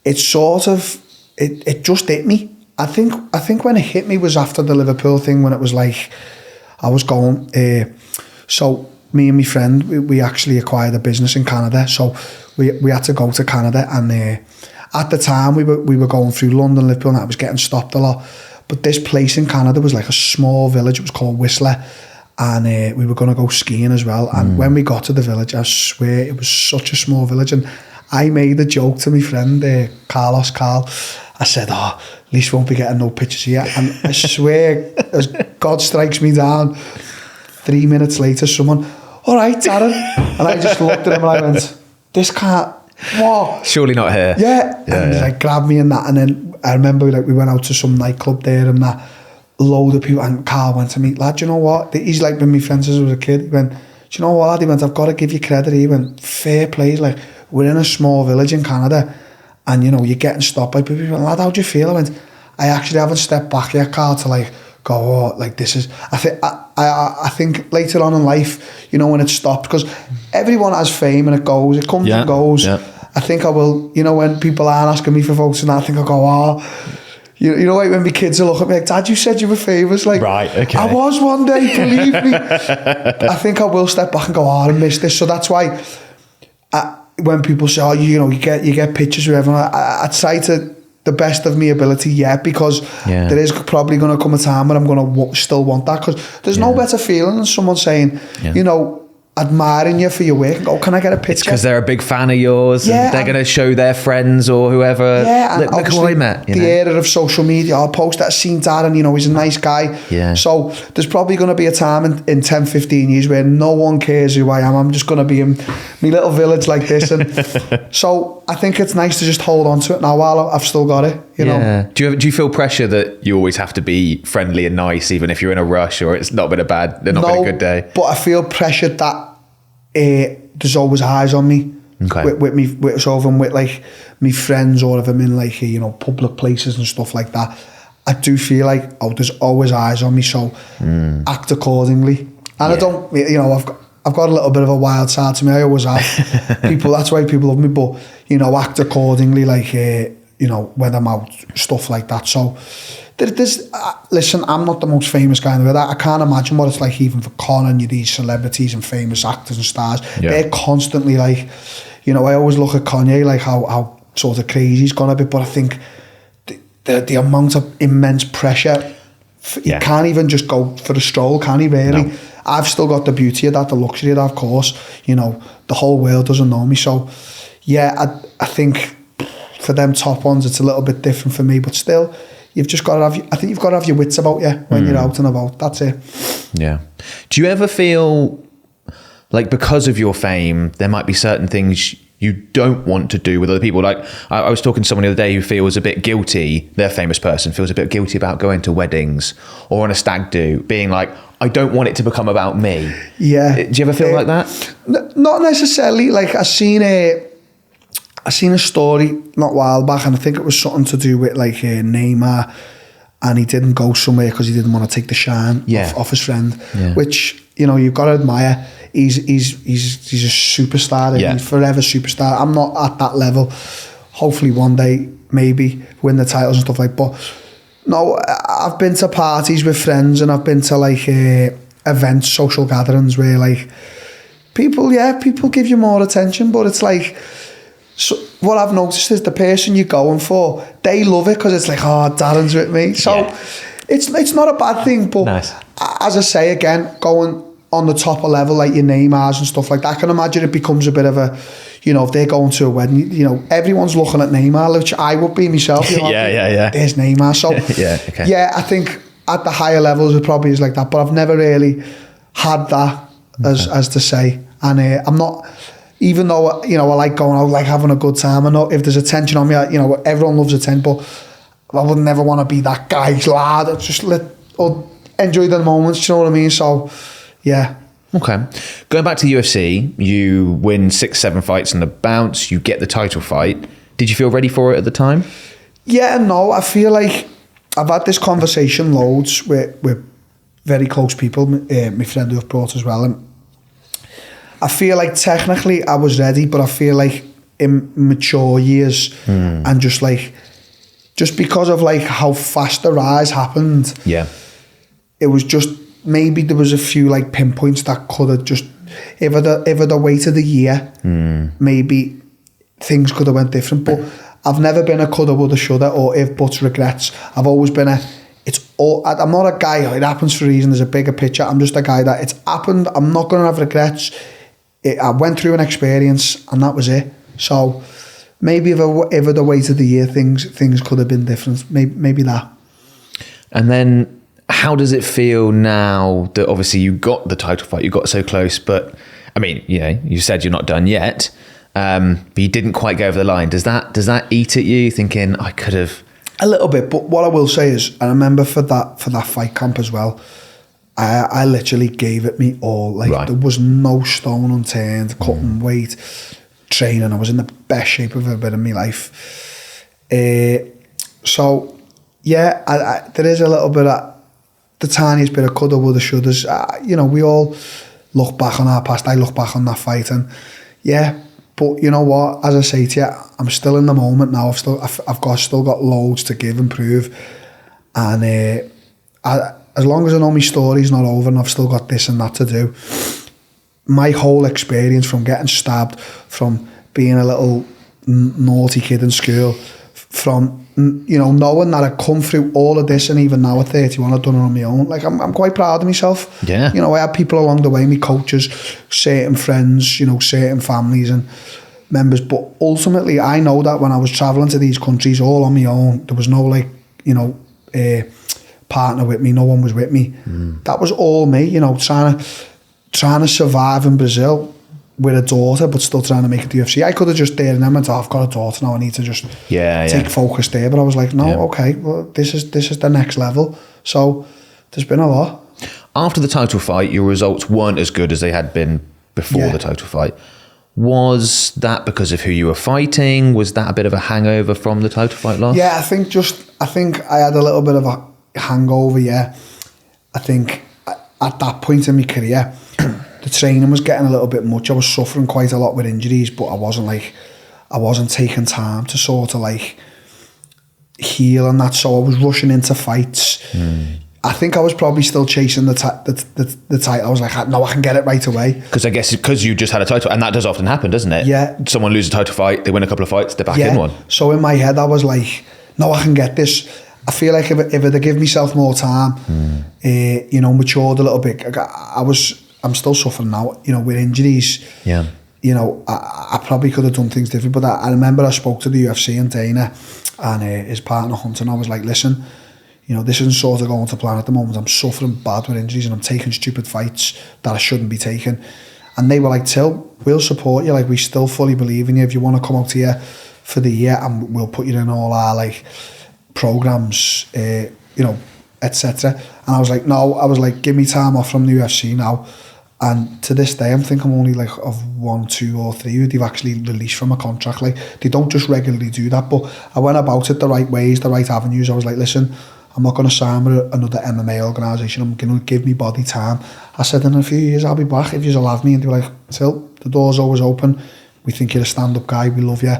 it's sort of, it just hit me. I think when it hit me was after the Liverpool thing, when it was like, I was going, so me and my friend, we actually acquired a business in Canada. So we had to go to Canada, and at the time we were going through London, Liverpool, and that was getting stopped a lot. But this place in Canada was like a small village. It was called Whistler, and we were going to go skiing as well. And when we got to the village, I swear it was such a small village. And I made a joke to my friend, Carl. I said, at least we won't be getting no pictures here. And I swear, as God strikes me down, 3 minutes later, someone, all right, Darren. And I just looked at him and I went, this can't, what? Surely not here. Yeah. And he like grabbed me and that. And then I remember like we went out to some nightclub there and that, load of people. And Carl went to me, lad, you know what? He's like been my friend since I was a kid. He went, do you know what, lad? He went, I've got to give you credit. He went, fair play. Like, we're in a small village in Canada, and you know, you're getting stopped by people. He went, lad, how do you feel? I went, I actually haven't stepped back yet, Carl, to like go, oh, like this is, I think later on in life, you know, when it stops, because everyone has fame and it goes, it comes and goes. I think I will, you know, when people aren't asking me for votes and that, I think I'll go, oh, you know, like when my kids will look at me like, Dad, you said you were famous. Like, right, okay. I was one day, believe me. I think I will step back and go, oh, I missed this. So that's why when people say, oh, you know, you get pictures with everyone, I try to the best of my ability, because there is probably going to come a time when I'm going to still want that, because there's no better feeling than someone saying, you know, admiring you for your work and go, can I get a picture? It's because they're a big fan of yours, and they're going to show their friends or whoever, look who I met. The era of social media, I'll post that, seen Darren, you know, he's a nice guy. So there's probably going to be a time in 10, 15 years where no one cares who I am. I'm just going to be in my little village like this. And so I think it's nice to just hold on to it now while I've still got it, you know. Do you feel pressure that you always have to be friendly and nice, even if you're in a rush or it's not been been a good day? But I feel pressured that there's always eyes on me, with me, with like me friends, or if I'm in like, you know, public places and stuff like that. I do feel like, oh, there's always eyes on me, so act accordingly. And I don't, you know, I've got a little bit of a wild side to me. I always have. That's why people love me. But you know, act accordingly, like you know, when I'm out, stuff like that. So there's listen, I'm not the most famous guy in the world. I can't imagine what it's like even for Conor and these celebrities and famous actors and stars. They're constantly like, you know, I always look at Kanye like how sort of crazy he's gonna be, but I think the amount of immense pressure, you can't even just go for a stroll, can he really? No. I've still got the beauty of that, the luxury of that, of course. You know, the whole world doesn't know me, so I think for them top ones it's a little bit different for me, but still, you've just got to have, I think you've got to have your wits about you when you're out and about. That's it. Yeah. Do you ever feel like because of your fame, there might be certain things you don't want to do with other people? Like I was talking to someone the other day who feels a bit guilty, they're a famous person, feels a bit guilty about going to weddings or on a stag do, being like, I don't want it to become about me. Yeah. Do you ever feel like that? Not necessarily. Like I seen a story not a while back, and I think it was something to do with like Neymar, and he didn't go somewhere because he didn't want to take the shine off his friend, which, you know, you've got to admire. He's a superstar. He's forever superstar. I'm not at that level. Hopefully one day, maybe win the titles and stuff like. But no, I've been to parties with friends, and I've been to like events, social gatherings where like people give you more attention, but it's like, so what I've noticed is the person you're going for, they love it because it's like, oh, Darren's with me. So it's not a bad thing, but as I say again, going on the top of level, like your Neymars and stuff like that, I can imagine it becomes a bit of a, you know, if they're going to a wedding, you know, everyone's looking at Neymar, which I would be myself. You know, yeah. There's Neymar. So, I think at the higher levels it probably is like that, but I've never really had that as to say. And I'm not, even though, you know, I like going out, like having a good time. I know if there's attention on me, you know, everyone loves attention, but I would never want to be that guy's lad. Just or enjoy the moments, you know what I mean? So, yeah. Okay. Going back to the UFC, you win 6-7 fights on the bounce, you get the title fight. Did you feel ready for it at the time? Yeah and no. I feel like I've had this conversation loads with very close people, my friend who I've brought as well, and I feel like technically I was ready, but I feel like in mature years and just because of like how fast the rise happened, it was just, maybe there was a few like pinpoints that could have just, if I'd waited a year, maybe things could have went different. But I've never been a coulda, woulda, shoulda, or if buts, regrets. I've always been I'm not a guy, it happens for a reason, there's a bigger picture. I'm just a guy that it's happened, I'm not going to have regrets. I went through an experience and that was it. So maybe if I'd waited a year, things could have been different. Maybe that. And then how does it feel now that obviously you got the title fight, you got so close, but I mean, you know, you said you're not done yet, but you didn't quite go over the line. Does that eat at you, thinking I could have? A little bit, but what I will say is, I remember for that fight camp as well, I literally gave it me all. Like there was no stone unturned, cutting weight, training. I was in the best shape I've ever been in my life. So yeah, there is a little bit of the tiniest bit of coulda, woulda, shouldas. You know, we all look back on our past. I look back on that fight, and yeah. But you know what? As I say to you, I'm still in the moment now. I've still got loads to give and prove, and as long as I know my story's not over and I've still got this and that to do, my whole experience from getting stabbed, from being a little naughty kid in school, from you know, knowing that I've come through all of this, and even now at 31 I've done it on my own. Like I'm quite proud of myself. Yeah. You know, I had people along the way, me coaches, certain friends, you know, certain families and members, but ultimately I know that when I was travelling to these countries all on my own, there was no like, you know, partner with me, no one was with me. That was all me, you know, trying to survive in Brazil with a daughter, but still trying to make it to UFC. I could have just dared them and thought, I've got a daughter now, I need to just take focus there. But I was like, no, okay, well, this is the next level. So there's been a lot. After the title fight, your results weren't as good as they had been before the title fight. Was that because of who you were fighting? Was that a bit of a hangover from the title fight loss? Yeah, I think I had a little bit of a hangover, yeah. I think at that point in my career, the training was getting a little bit much. I was suffering quite a lot with injuries, but I wasn't taking time to sort of like heal and that. So I was rushing into fights. I think I was probably still chasing the title. I was like, no, I can get it right away. Because I guess because you just had a title, and that does often happen, doesn't it? Yeah. Someone loses a title fight, they win a couple of fights, they're back in one. So in my head, I was like, no, I can get this. I feel like if I'd give myself more time, you know, matured a little bit. I'm still suffering now, you know, with injuries. Yeah. You know, I probably could have done things different, but I remember I spoke to the UFC and Dana and his partner Hunter, and I was like, listen, you know, this isn't sort of going to plan at the moment. I'm suffering bad with injuries and I'm taking stupid fights that I shouldn't be taking. And they were like, Till, we'll support you. Like, we still fully believe in you. If you want to come out here for the year, and we'll put you in all our like programs, you know, etc. And I was like, no. I was like, give me time off from the UFC now. And to this day, I think I'm only like of 1, 2 or 3 who they've actually released from a contract. Like, they don't just regularly do that, but I went about it the right ways, the right avenues. I was like, listen, I'm not going to sign with another MMA organisation. I'm going to give me body time. I said, in a few years, I'll be back if you'll have me. And they were like, Till, the door's always open. We think you're a stand-up guy. We love you.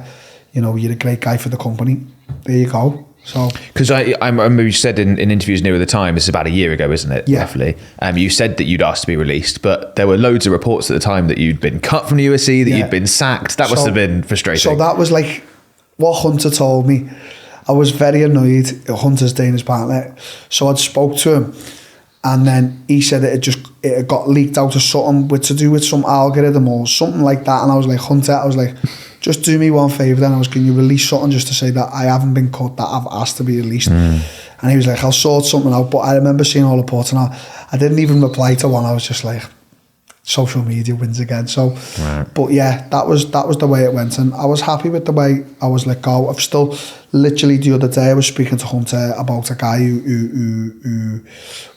You know, you're a great guy for the company. There you go. So, because I remember you said in interviews near the time, this is about a year ago, isn't it? Yeah. Roughly. You said that you'd asked to be released, but there were loads of reports at the time that you'd been cut from the UFC, that you'd been sacked. That must have been frustrating. So that was like what Hunter told me. I was very annoyed. Hunter's Dana's partner. So I'd spoke to him, And then he said it got leaked out of something to do with some algorithm or something like that. And I was like, Hunter, I was like, just do me one favour then. Can you release something just to say that I haven't been cut, that I've asked to be released? And he was like, I'll sort something out. But I remember seeing all the reports and I didn't even reply to one. I was just like, social media wins again. So, but yeah, that was the way it went, and I was happy with the way I was let go. I've still, literally the other day, I was speaking to Hunter about a guy who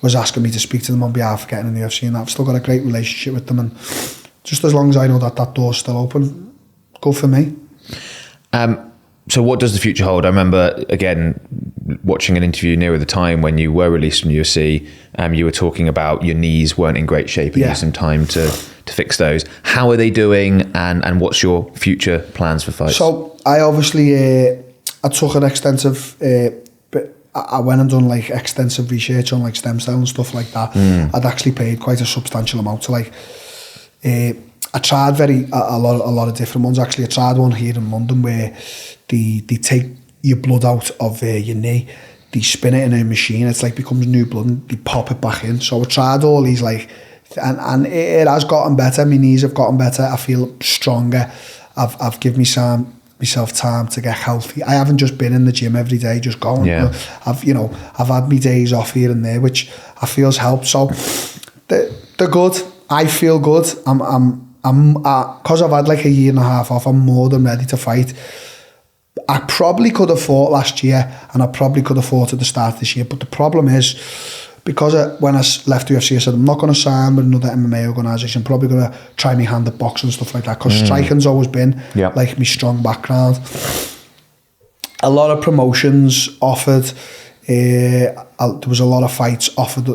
was asking me to speak to them on behalf of getting in the UFC, and I've still got a great relationship with them. And just as long as I know that door's still open, good for me. So what does the future hold? I remember, again, watching an interview nearer the time when you were released from UFC, you were talking about your knees weren't in great shape and you need some time to fix those. How are they doing, and what's your future plans for fights? So I obviously, I took an extensive, I went and done like extensive research on like stem cell and stuff like that. I'd actually paid quite a substantial amount to like, I tried a lot of different ones actually. I tried one here in London where they take your blood out of your knee, they spin it in a machine, it's like becomes new blood and they pop it back in. So I tried all these like, and it has gotten better. My knees have gotten better. I feel stronger. I've given myself time to get healthy. I haven't just been in the gym every day just going. Yeah. I've had my days off here and there, which I feel's helped. So they're good. I feel good. I'm because I've had like a year and a half off, I'm more than ready to fight. I probably could have fought last year, and I probably could have fought at the start of this year, but the problem is, because when I left UFC, I said I'm not going to sign with another MMA organisation, I'm probably going to try my hand at boxing and stuff like that, because striking's always been like my strong background. A lot of promotions offered, there was a lot of fights offered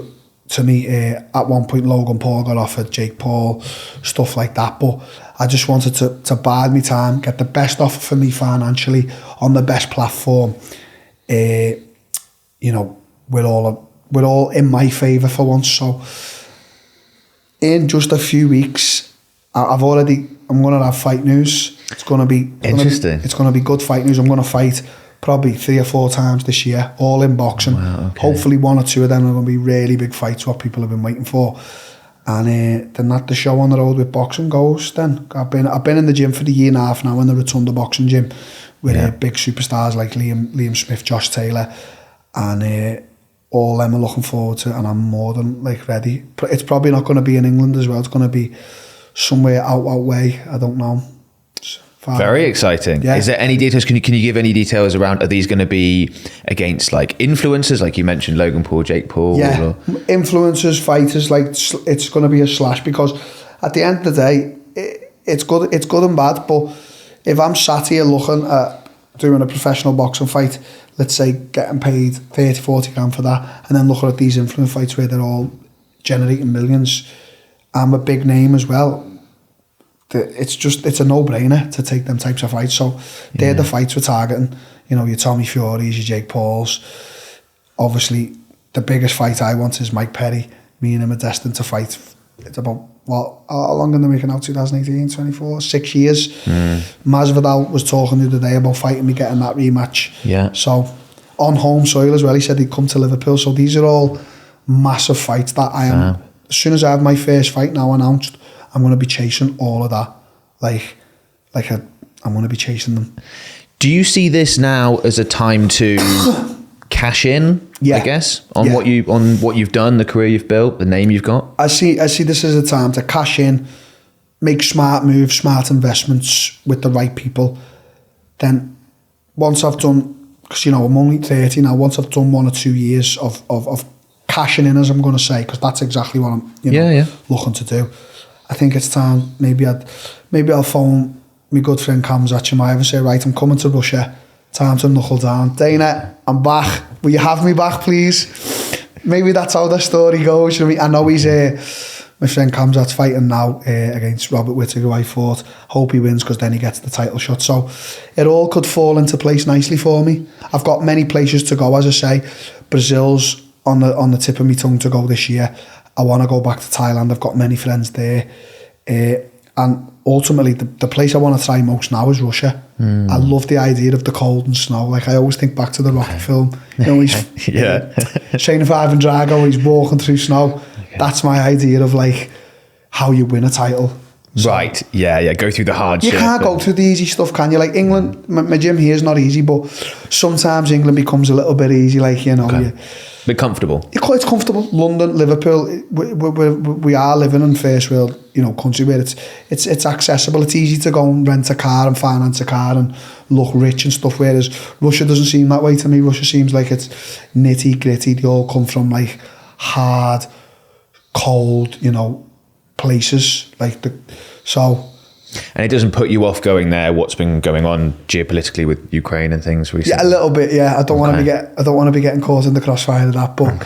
to me. At one point Logan Paul got offered, Jake Paul, stuff like that, but I just wanted to bide my time, get the best offer for me financially on the best platform. We're all in my favour for once. So in just a few weeks, I'm going to have fight news. It's going to be interesting. It's going to be good fight news. I'm going to fight probably 3 or 4 times this year, all in boxing. Wow, okay. Hopefully 1 or 2 of them are going to be really big fights, what people have been waiting for. And then that the show on the road with boxing goes. Then I've been in the gym for a year and a half now, in the Rotunda boxing gym with big superstars like Liam Smith, Josh Taylor, and all them are looking forward to it, and I'm more than like ready. It's probably not going to be in England as well. It's going to be somewhere out way. I don't know. Very exciting. Yeah. Is there any details? Can you give any details around? Are these going to be against like influencers, like you mentioned, Logan Paul, Jake Paul? Yeah, or? Influencers, fighters. Like it's going to be a slash, because at the end of the day, it's good. It's good and bad. But if I'm sat here looking at doing a professional boxing fight, let's say getting paid 30, 40 grand for that, and then looking at these influence fights where they're all generating millions, I'm a big name as well. It's a no-brainer to take them types of fights. So they're the fights we're targeting. Your Tommy Furies, your Jake Pauls. Obviously, the biggest fight I want is Mike Perry. Me and him are destined to fight. It's about, how long are they making out? 2018, 24, 6 years. Masvidal was talking the other day about fighting me, getting that rematch. Yeah. So on home soil as well, he said he'd come to Liverpool. So these are all massive fights that I am. As soon as I have my first fight now announced, I'm going to be chasing all of that. I'm going to be chasing them. Do you see this now as a time to cash in? I guess on what you've done, the career you've built, the name you've got. I see this as a time to cash in, make smart moves, smart investments with the right people. Then once I've done, because I'm only 30 now. Once I've done 1 or 2 years of cashing in, as I'm going to say, because that's exactly what I'm looking to do. I think it's time. Maybe I'll phone my good friend Kamzat Chimaev and say, right, I'm coming to Russia. Time to knuckle down. Dana, I'm back. Will you have me back, please? Maybe that's how the story goes. You know what I mean? I know he's my friend Kamzat's fighting now against Robert Whittaker, who I fought. Hope he wins, because then he gets the title shot. So it all could fall into place nicely for me. I've got many places to go, as I say. Brazil's on the tip of my tongue to go this year. I want to go back to Thailand. I've got many friends there. And ultimately, the place I want to try most now is Russia. I love the idea of the cold and snow. Like, I always think back to the Rocky film. You know, he's training for Ivan Drago, when he's walking through snow. That's my idea of, like, how you win a title. So, right, yeah, go through the hardship. You can't go through the easy stuff, can you? Like, England, my gym here is not easy, but sometimes England becomes a little bit easy, like, you know. A bit comfortable. You're quite comfortable. London, Liverpool, we are living in first world, you know, country where it's accessible. It's easy to go and rent a car and finance a car and look rich and stuff, whereas Russia doesn't seem that way to me. Russia seems like it's nitty gritty. They all come from, like, hard, cold, you know, places, like so. And it doesn't put you off going there. What's been going on geopolitically with Ukraine and things recently? Yeah, a little bit. Yeah, I don't want to be getting caught in the crossfire of that. But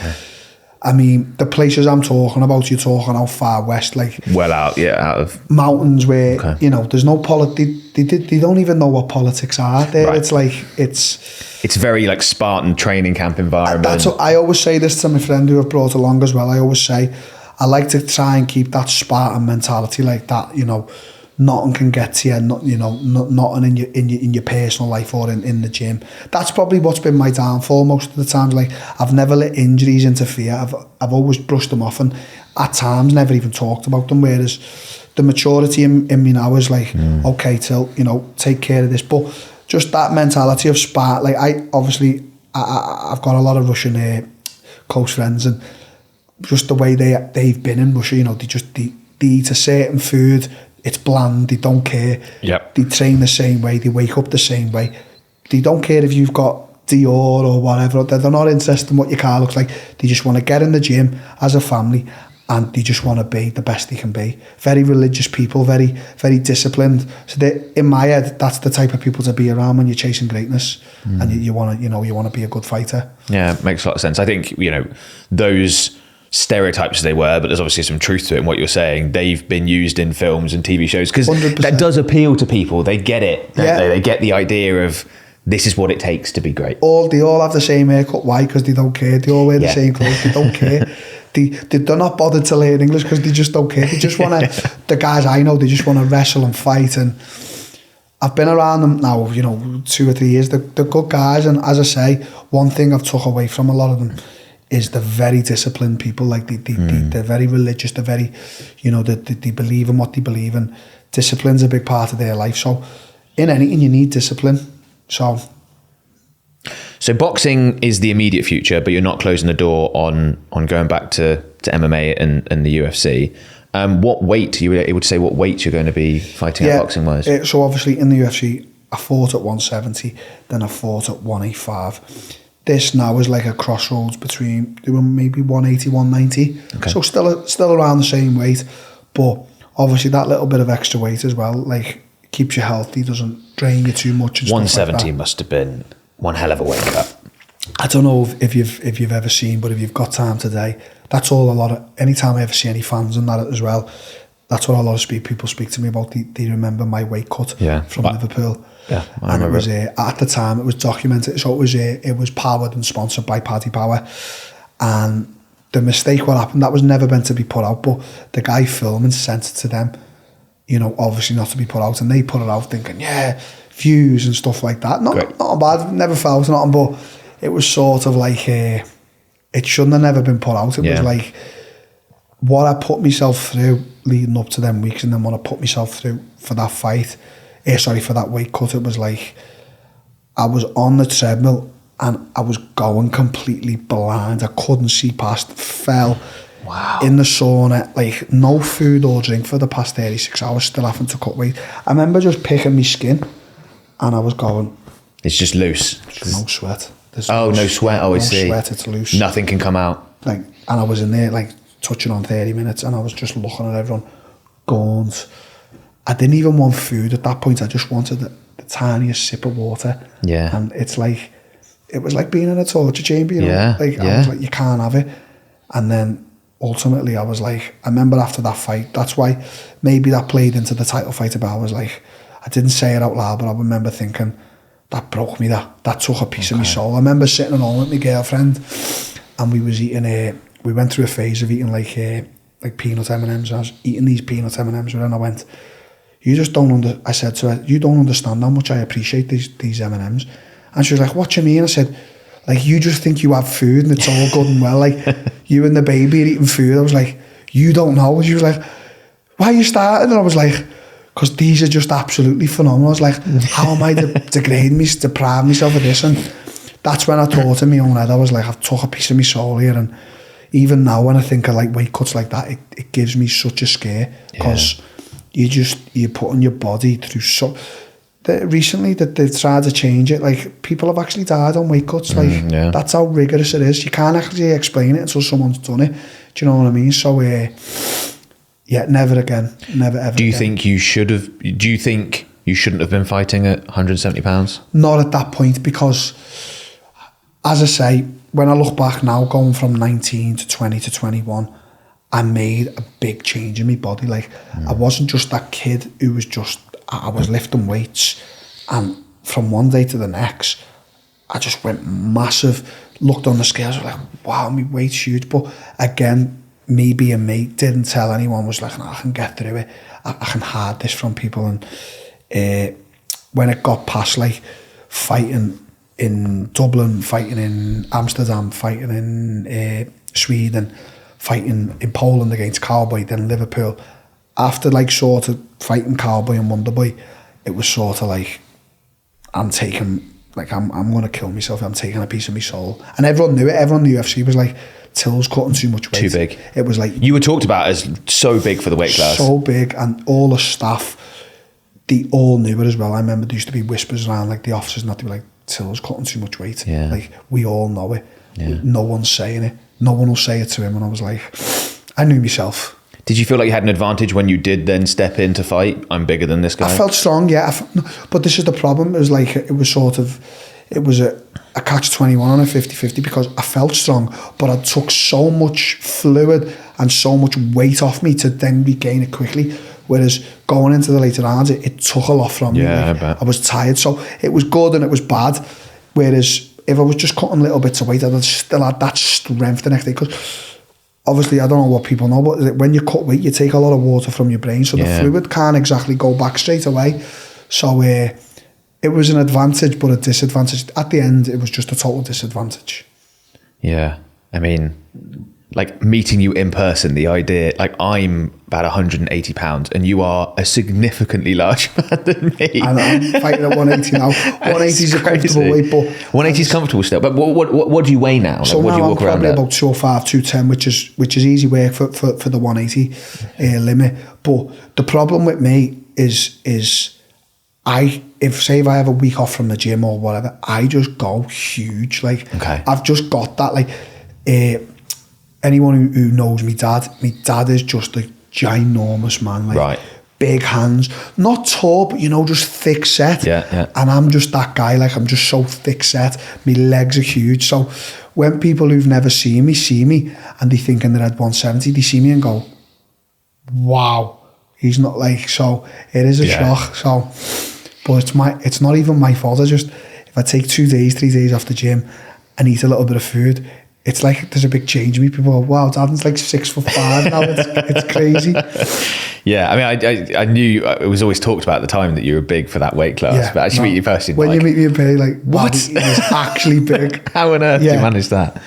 I mean, the places I'm talking about, you're talking out far west, like out of mountains where you know there's no they don't even know what politics are there. Right. It's like it's very like Spartan training camp environment. That's what I always say this to my friend who I've brought along as well. I always say I like to try and keep that Spartan mentality, like that. You know, nothing can get to you, nothing in your personal life or in the gym. That's probably what's been my downfall most of the times. Like, I've never let injuries interfere. I've always brushed them off, and at times never even talked about them. Whereas the maturity in me now is like, okay, Till, you know, take care of this. But just that mentality of Spartan. Like, I've got a lot of Russian close friends, and just the way they've been in Russia, you know, they eat a certain food. It's bland, they don't care. Yep. They train the same way, they wake up the same way. They don't care if you've got Dior or whatever. They're not interested in what your car looks like. They just want to get in the gym as a family, and they just want to be the best they can be. Very religious people, very, very disciplined. So in my head, that's the type of people to be around when you're chasing greatness, and you want to be a good fighter. Yeah, it makes a lot of sense. I think, you know, those stereotypes as they were, but there's obviously some truth to it in what you're saying. They've been used in films and TV shows because that does appeal to people. They get it. They get the idea of this is what it takes to be great. They all have the same haircut. Why? Because they don't care. They all wear the same clothes. They don't care. They're not bothered to learn English because they just don't care. They just want to, the guys I know, they just want to wrestle and fight. And I've been around them now, you know, 2 or 3 years. They're good guys. And as I say, one thing I've took away from a lot of them is they're very disciplined people. Like they're very religious. They're very, you know, they believe in what they believe in. Discipline's a big part of their life. So in anything you need discipline. So boxing is the immediate future, but you're not closing the door on going back to MMA and the UFC. What weight, you were able to say what weight you're going to be fighting at boxing wise? So obviously in the UFC, I fought at 170, then I fought at 185. This now is like a crossroads between doing maybe 180, 190. Okay. So still around the same weight, but obviously that little bit of extra weight as well, like, keeps you healthy, doesn't drain you too much. And 170 like must have been one hell of a weight cut. I don't know if you've ever seen, but if you've got time today, that's all anytime I ever see any fans and that as well, that's what a lot of people speak to me about. They remember my weight cut from Liverpool. Yeah, I and remember. It was at the time it was documented, so it was powered and sponsored by Paddy Power. And the mistake, what happened, that was never meant to be put out, but the guy filming sent it to them, you know, obviously not to be put out, and they put it out thinking, views and stuff like that. Not bad, never felt nothing, but it was sort of like it shouldn't have never been put out. It was like what I put myself through leading up to them weeks, and then what I put myself through for that fight. For that weight cut, it was like I was on the treadmill and I was going completely blind. I couldn't see past, fell in the sauna, like no food or drink for the past 36 hours, still having to cut weight. I remember just picking my skin and I was going, it's just loose. There's no sweat. No sweat. I see. No sweat, it's loose. Nothing can come out. Like, and I was in there like touching on 30 minutes and I was just looking at everyone going. I didn't even want food at that point. I just wanted the tiniest sip of water. Yeah. And it was like being in a torture chamber, you know? I was like, you can't have it. And then ultimately I was like, I remember after that fight, that's why maybe that played into the title fight about, I was like, I didn't say it out loud, but I remember thinking, that broke me, that took a piece of my soul. I remember sitting at home with my girlfriend and we was eating, we went through a phase of eating like peanut M&Ms. I was eating these peanut M&Ms and then I went, you just don't I said to her, you don't understand how much I appreciate these M&Ms. And she was like, what do you mean? I said, like, you just think you have food and it's all good and well. Like, you and the baby are eating food. I was like, you don't know. And she was like, why are you starting? And I was like, because these are just absolutely phenomenal. I was like, how am I degrading me, depriving myself of this? And that's when I thought in my own head, I was like, I've took a piece of my soul here. And even now when I think of like weight cuts like that, it gives me such a scare, because you're putting your body through so... Recently that they've tried to change it, like, people have actually died on weight cuts, like, that's how rigorous it is. You can't actually explain it until someone's done it. Do you know what I mean? So never again, never ever. Do you think you shouldn't have been fighting at 170 pounds? Not at that point, because as I say, when I look back now, going from 19 to 20 to 21, I made a big change in my body. Like, I wasn't just that kid who was just, I was lifting weights, and from one day to the next, I just went massive, looked on the scales, like, wow, my weight's huge. But again, me being me, didn't tell anyone, was like, no, I can get through it. I can hide this from people. And when it got past, like, fighting in Dublin, fighting in Amsterdam, fighting in Sweden, fighting in Poland against Cowboy, then Liverpool, after, like, sort of fighting Cowboy and Wonderboy, it was sort of like, I'm going to kill myself. I'm taking a piece of my soul. And everyone knew it. Everyone in the UFC was like, Till's cutting too much weight. Too big. It was like... You were talked about as so big for the weight class. So big, and all the staff, they all knew it as well. I remember there used to be whispers around, like, the officers, and that, they were like, Till's cutting too much weight. Yeah. Like, we all know it. Yeah. No one's saying it. No one will say it to him. And I was like, I knew myself. Did you feel like you had an advantage when you did then step in to fight? I'm bigger than this guy. I felt strong, yeah. But this is the problem. It was like, it was a catch-21 on a 50-50, because I felt strong, but I took so much fluid and so much weight off me to then regain it quickly. Whereas going into the later rounds, it took a lot from me. Yeah, like, I bet. I was tired, so it was good and it was bad. Whereas if I was just cutting little bits of weight, I'd still had that strength the next day. Because obviously, I don't know what people know, but when you cut weight, you take a lot of water from your brain, so the fluid can't exactly go back straight away. So it was an advantage, but a disadvantage. At the end, it was just a total disadvantage. Yeah. I mean, like, meeting you in person, the idea, like, I'm about 180 pounds and you are a significantly larger man than me. And I'm fighting at 180 now. 180 is a comfortable weight, but 180 is comfortable still. But what do you weigh now? Like, so what now do you I'm walk around probably at? about 205, 210, which is easy work for the 180 limit. But the problem with me is if I have a week off from the gym or whatever, I just go huge. Like, okay. I've just got that. Like, anyone who knows my dad is just a ginormous man. Like, right. Big hands, not tall, but, you know, just thick set. Yeah. And I'm just that guy. Like, I'm just so thick set. My legs are huge. So when people who've never seen me and they think they're at 170, they see me and go, wow, he's not like, so it is a shock. So, but it's not even my fault. If I take 2 days, 3 days off the gym and eat a little bit of food, it's like there's a big change in me. People go, wow, Darren's like 6'5" now. It's crazy. Yeah, I mean, I knew it was always talked about at the time that you were big for that weight class, but actually meet you personally, when you meet me in Perry, like, what? Wow, he's actually big. How on earth do you manage that?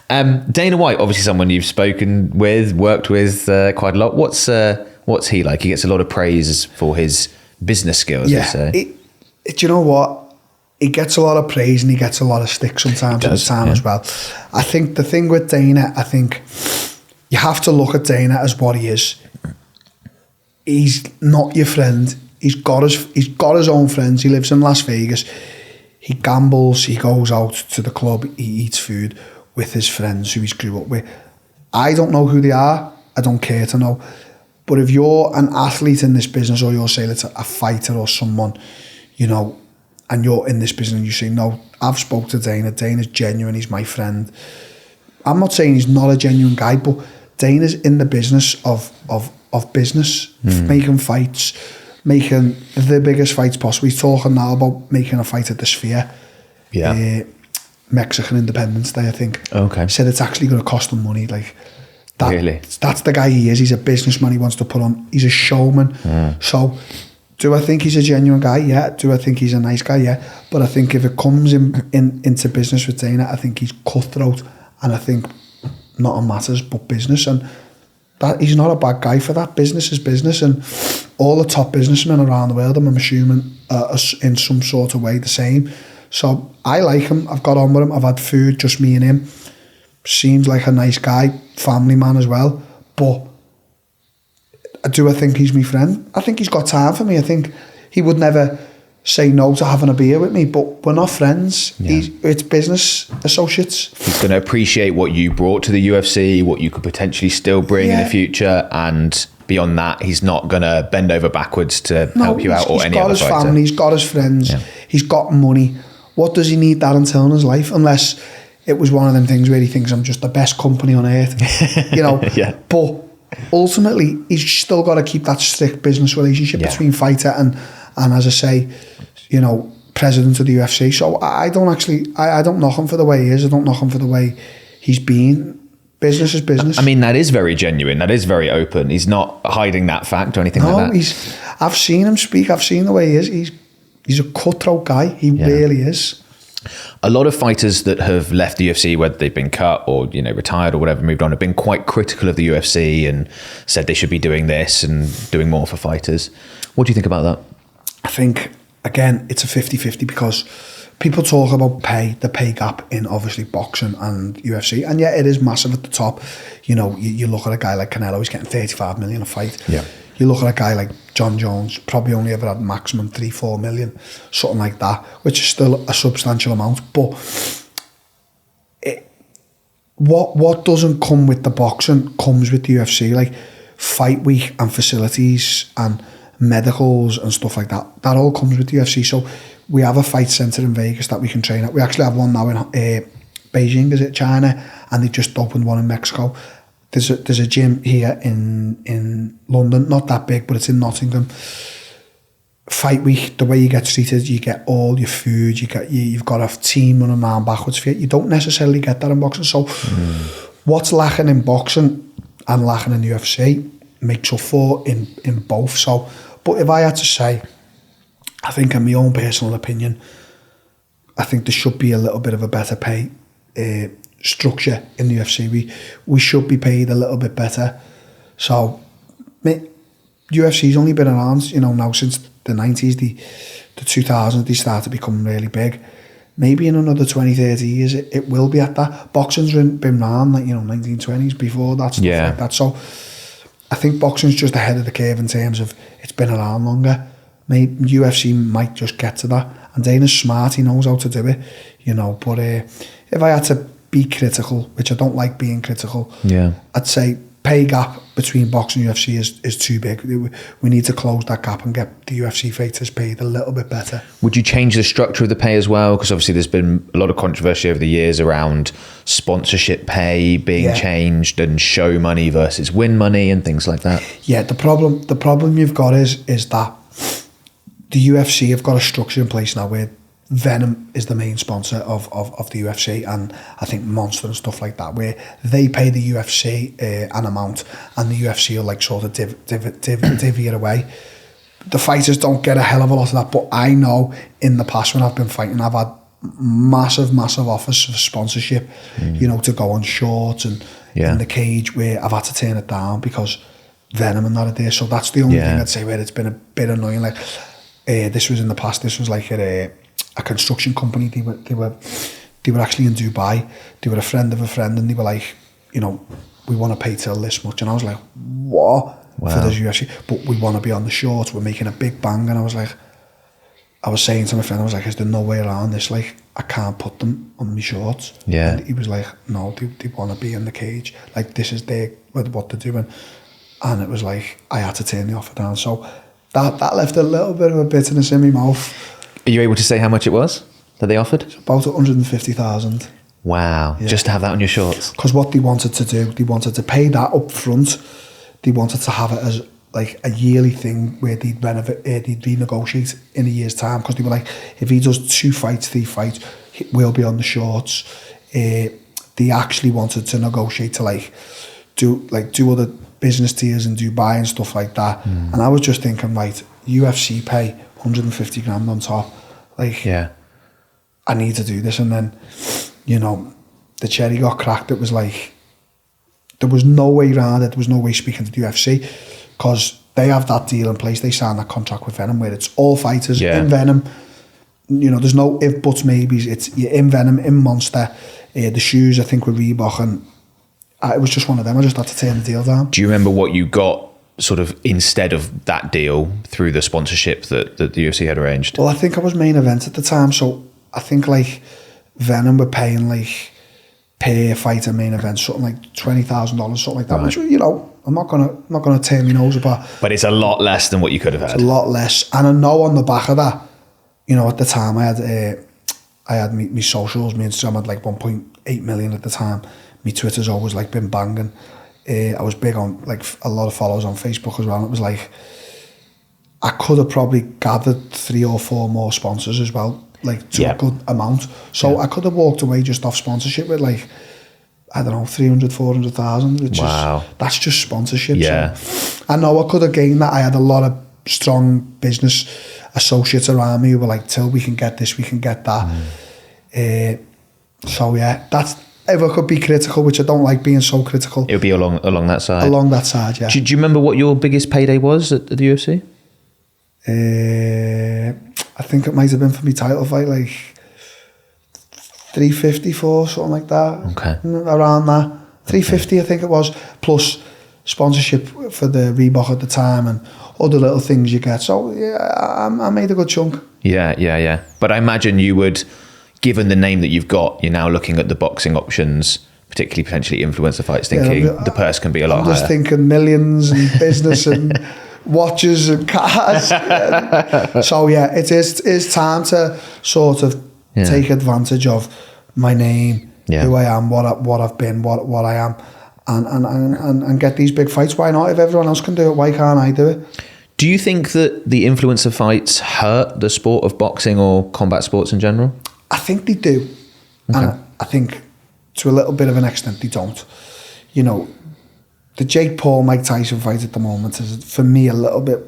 Dana White, obviously someone you've spoken with, worked with quite a lot. What's he like? He gets a lot of praise for his business skills. Yeah, do you know what? He gets a lot of praise and he gets a lot of stick sometimes at the time as well. I think the thing with Dana, I think you have to look at Dana as what he is. He's not your friend. He's got his own friends. He lives in Las Vegas. He gambles. He goes out to the club. He eats food with his friends who he's grew up with. I don't know who they are. I don't care to know. But if you're an athlete in this business, or you're, say, let's a fighter or someone, you know, and you're in this business and you say, no, I've spoke to Dana. Dana's genuine. He's my friend. I'm not saying he's not a genuine guy, but Dana's in the business of business, making fights, making the biggest fights possible. He's talking now about making a fight at the Sphere. Yeah. Mexican Independence Day, I think. Okay. Said it's actually going to cost him money. Like, that, really? That's the guy he is. He's a businessman. He wants to put on. He's a showman. So Do I think he's a genuine guy? Yeah. Do I think he's a nice guy? Yeah. But I think if it comes into business with Dana, I think he's cutthroat, and I think not on matters but business, and that he's not a bad guy for that. Business is business, and all the top businessmen around the world, I'm assuming, are in some sort of way the same. So I like him. I've got on with him. I've had food, just me and him. Seems like a nice guy, family man as well. But do I think he's my friend? I think he's got time for me. I think he would never say no to having a beer with me, but we're not friends. Yeah. It's business associates. He's going to appreciate what you brought to the UFC, what you could potentially still bring in the future, and beyond that, he's not going to bend over backwards to help you out or any other fighter. He's got his family, he's got his friends, he's got money. What does he need Darren Till in his life? Unless it was one of them things where he thinks I'm just the best company on earth, you know. But ultimately, he's still got to keep that strict business relationship between fighter and as I say, you know, president of the UFC. So I don't knock him for the way he is. I don't knock him for the way he's been. Business is business. I mean, that is very genuine. That is very open. He's not hiding that fact or anything like that. I've seen him speak. I've seen the way he is. He's a cutthroat guy. He really is. A lot of fighters that have left the UFC, whether they've been cut or, you know, retired or whatever, moved on, have been quite critical of the UFC and said they should be doing this and doing more for fighters. What do you think about that? I think, again, it's a 50-50 because people talk about the pay gap in obviously boxing and UFC, and it is massive at the top. You know, you look at a guy like Canelo, he's getting 35 million a fight. Yeah. You look at a guy like John Jones, probably only ever had maximum 3-4 million, something like that, which is still a substantial amount. But what doesn't come with the boxing comes with the UFC, like fight week and facilities and medicals and stuff like that. That all comes with the UFC. So we have a fight centre in Vegas that we can train at. We actually have one now in Beijing, is it, China, and they just opened one in Mexico. There's a gym here in London, not that big, but it's in Nottingham. Fight week, the way you get treated, you get all your food, you've got a team running around backwards for you. You don't necessarily get that in boxing. So what's lacking in boxing and lacking in the UFC makes up for in both. So, but if I had to say, I think in my own personal opinion, I think there should be a little bit of a better pay structure in the UFC. We should be paid a little bit better. So UFC's only been around, you know, now since the 90s, the 2000s, they started becoming really big. Maybe in another 20, 30 years, it will be at that. Boxing's been around, like, you know, 1920s before that, stuff like that. So I think boxing's just ahead of the curve in terms of it's been around longer. Maybe UFC might just get to that. And Dana's smart, he knows how to do it, you know. But if I had to be critical, which I don't like being critical, I'd say pay gap between boxing and UFC is too big. We need to close that gap and get the UFC fighters paid a little bit better. Would you change the structure of the pay as well? Because obviously there's been a lot of controversy over the years around sponsorship pay being changed and show money versus win money and things like that. Yeah, the problem you've got is that the UFC have got a structure in place now where Venom is the main sponsor of the UFC, and I think Monster and stuff like that, where they pay the UFC an amount and the UFC will like sort of divvy it away. The fighters don't get a hell of a lot of that, but I know in the past when I've been fighting, I've had massive offers of sponsorship, you know, to go on shorts and in the cage, where I've had to turn it down because Venom and that are there. So that's the only thing I'd say where it's been a bit annoying. Like this was in the past. This was like a construction company. They were actually in Dubai. They were a friend of a friend, and they were like, you know, we want to pay Till this much. And I was like, what? Wow. For this UFC? But we want to be on the shorts. We're making a big bang. And I was saying to my friend, I was like, is there no way around this? Like, I can't put them on my shorts. Yeah. And he was like, no, they want to be in the cage. Like, this is what they're doing. And it was like, I had to turn the offer down. So that left a little bit of a bitterness in my mouth. Are you able to say how much it was that they offered? It's about 150,000. Wow, just to have that on your shorts? Because what they wanted to do, they wanted to pay that up front. They wanted to have it as like a yearly thing where they'd renegotiate in a year's time. Because they were like, if he does 2 fights, 3 fights, we'll be on the shorts. They actually wanted to negotiate to do other business deals in Dubai and stuff like that. And I was just thinking, right, UFC pay 150 grand on top. Like, I need to do this. And then, you know, the cherry got cracked. It was like, there was no way around it. There was no way speaking to the UFC, because they have that deal in place. They signed that contract with Venom where it's all fighters in Venom. You know, there's no if, buts, maybes. It's you're in Venom, in Monster. The shoes, I think, were Reebok, and it was just one of them. I just had to turn the deal down. Do you remember what you got sort of instead of that deal through the sponsorship that the UFC had arranged? Well, I think I was main event at the time, so I think like Venom were paying like per fighter main event something like $20,000, something like that. Right. Which, you know, I'm not gonna turn my nose about. But it's a lot less than what you could have had. It's a lot less, and I know on the back of that, you know, at the time I had my socials, my Instagram had like 1.8 million at the time. My Twitter's always like been banging. I was big on like a lot of followers on Facebook as well. And it was like I could have probably gathered 3 or 4 more sponsors as well, like to a good amount. So I could have walked away just off sponsorship with like, I don't know, 300, 400,000. Wow. That's just sponsorship. Yeah. So I know I could have gained that. I had a lot of strong business associates around me who were like, Till, we can get this, we can get that. So yeah, that's, if I could be critical, which I don't like being so critical. It would be along that side. Along that side, yeah. Do you remember what your biggest payday was at the UFC? I think it might have been for my title fight, like 354, something like that. Okay. Around that. 350, I think it was, plus sponsorship for the Reebok at the time and other little things you get. So yeah, I made a good chunk. Yeah. But I imagine you would, given the name that you've got, you're now looking at the boxing options, particularly potentially influencer fights, thinking the purse can be a lot higher. I'm just thinking millions and business and watches and cars. So yeah, it's time to sort of take advantage of my name, who I am, what I've been, what I am, and get these big fights. Why not? If everyone else can do it, why can't I do it? Do you think that the influencer fights hurt the sport of boxing or combat sports in general? I think they do. Okay. And I think to a little bit of an extent they don't. You know, the Jake Paul, Mike Tyson fight at the moment is for me a little bit,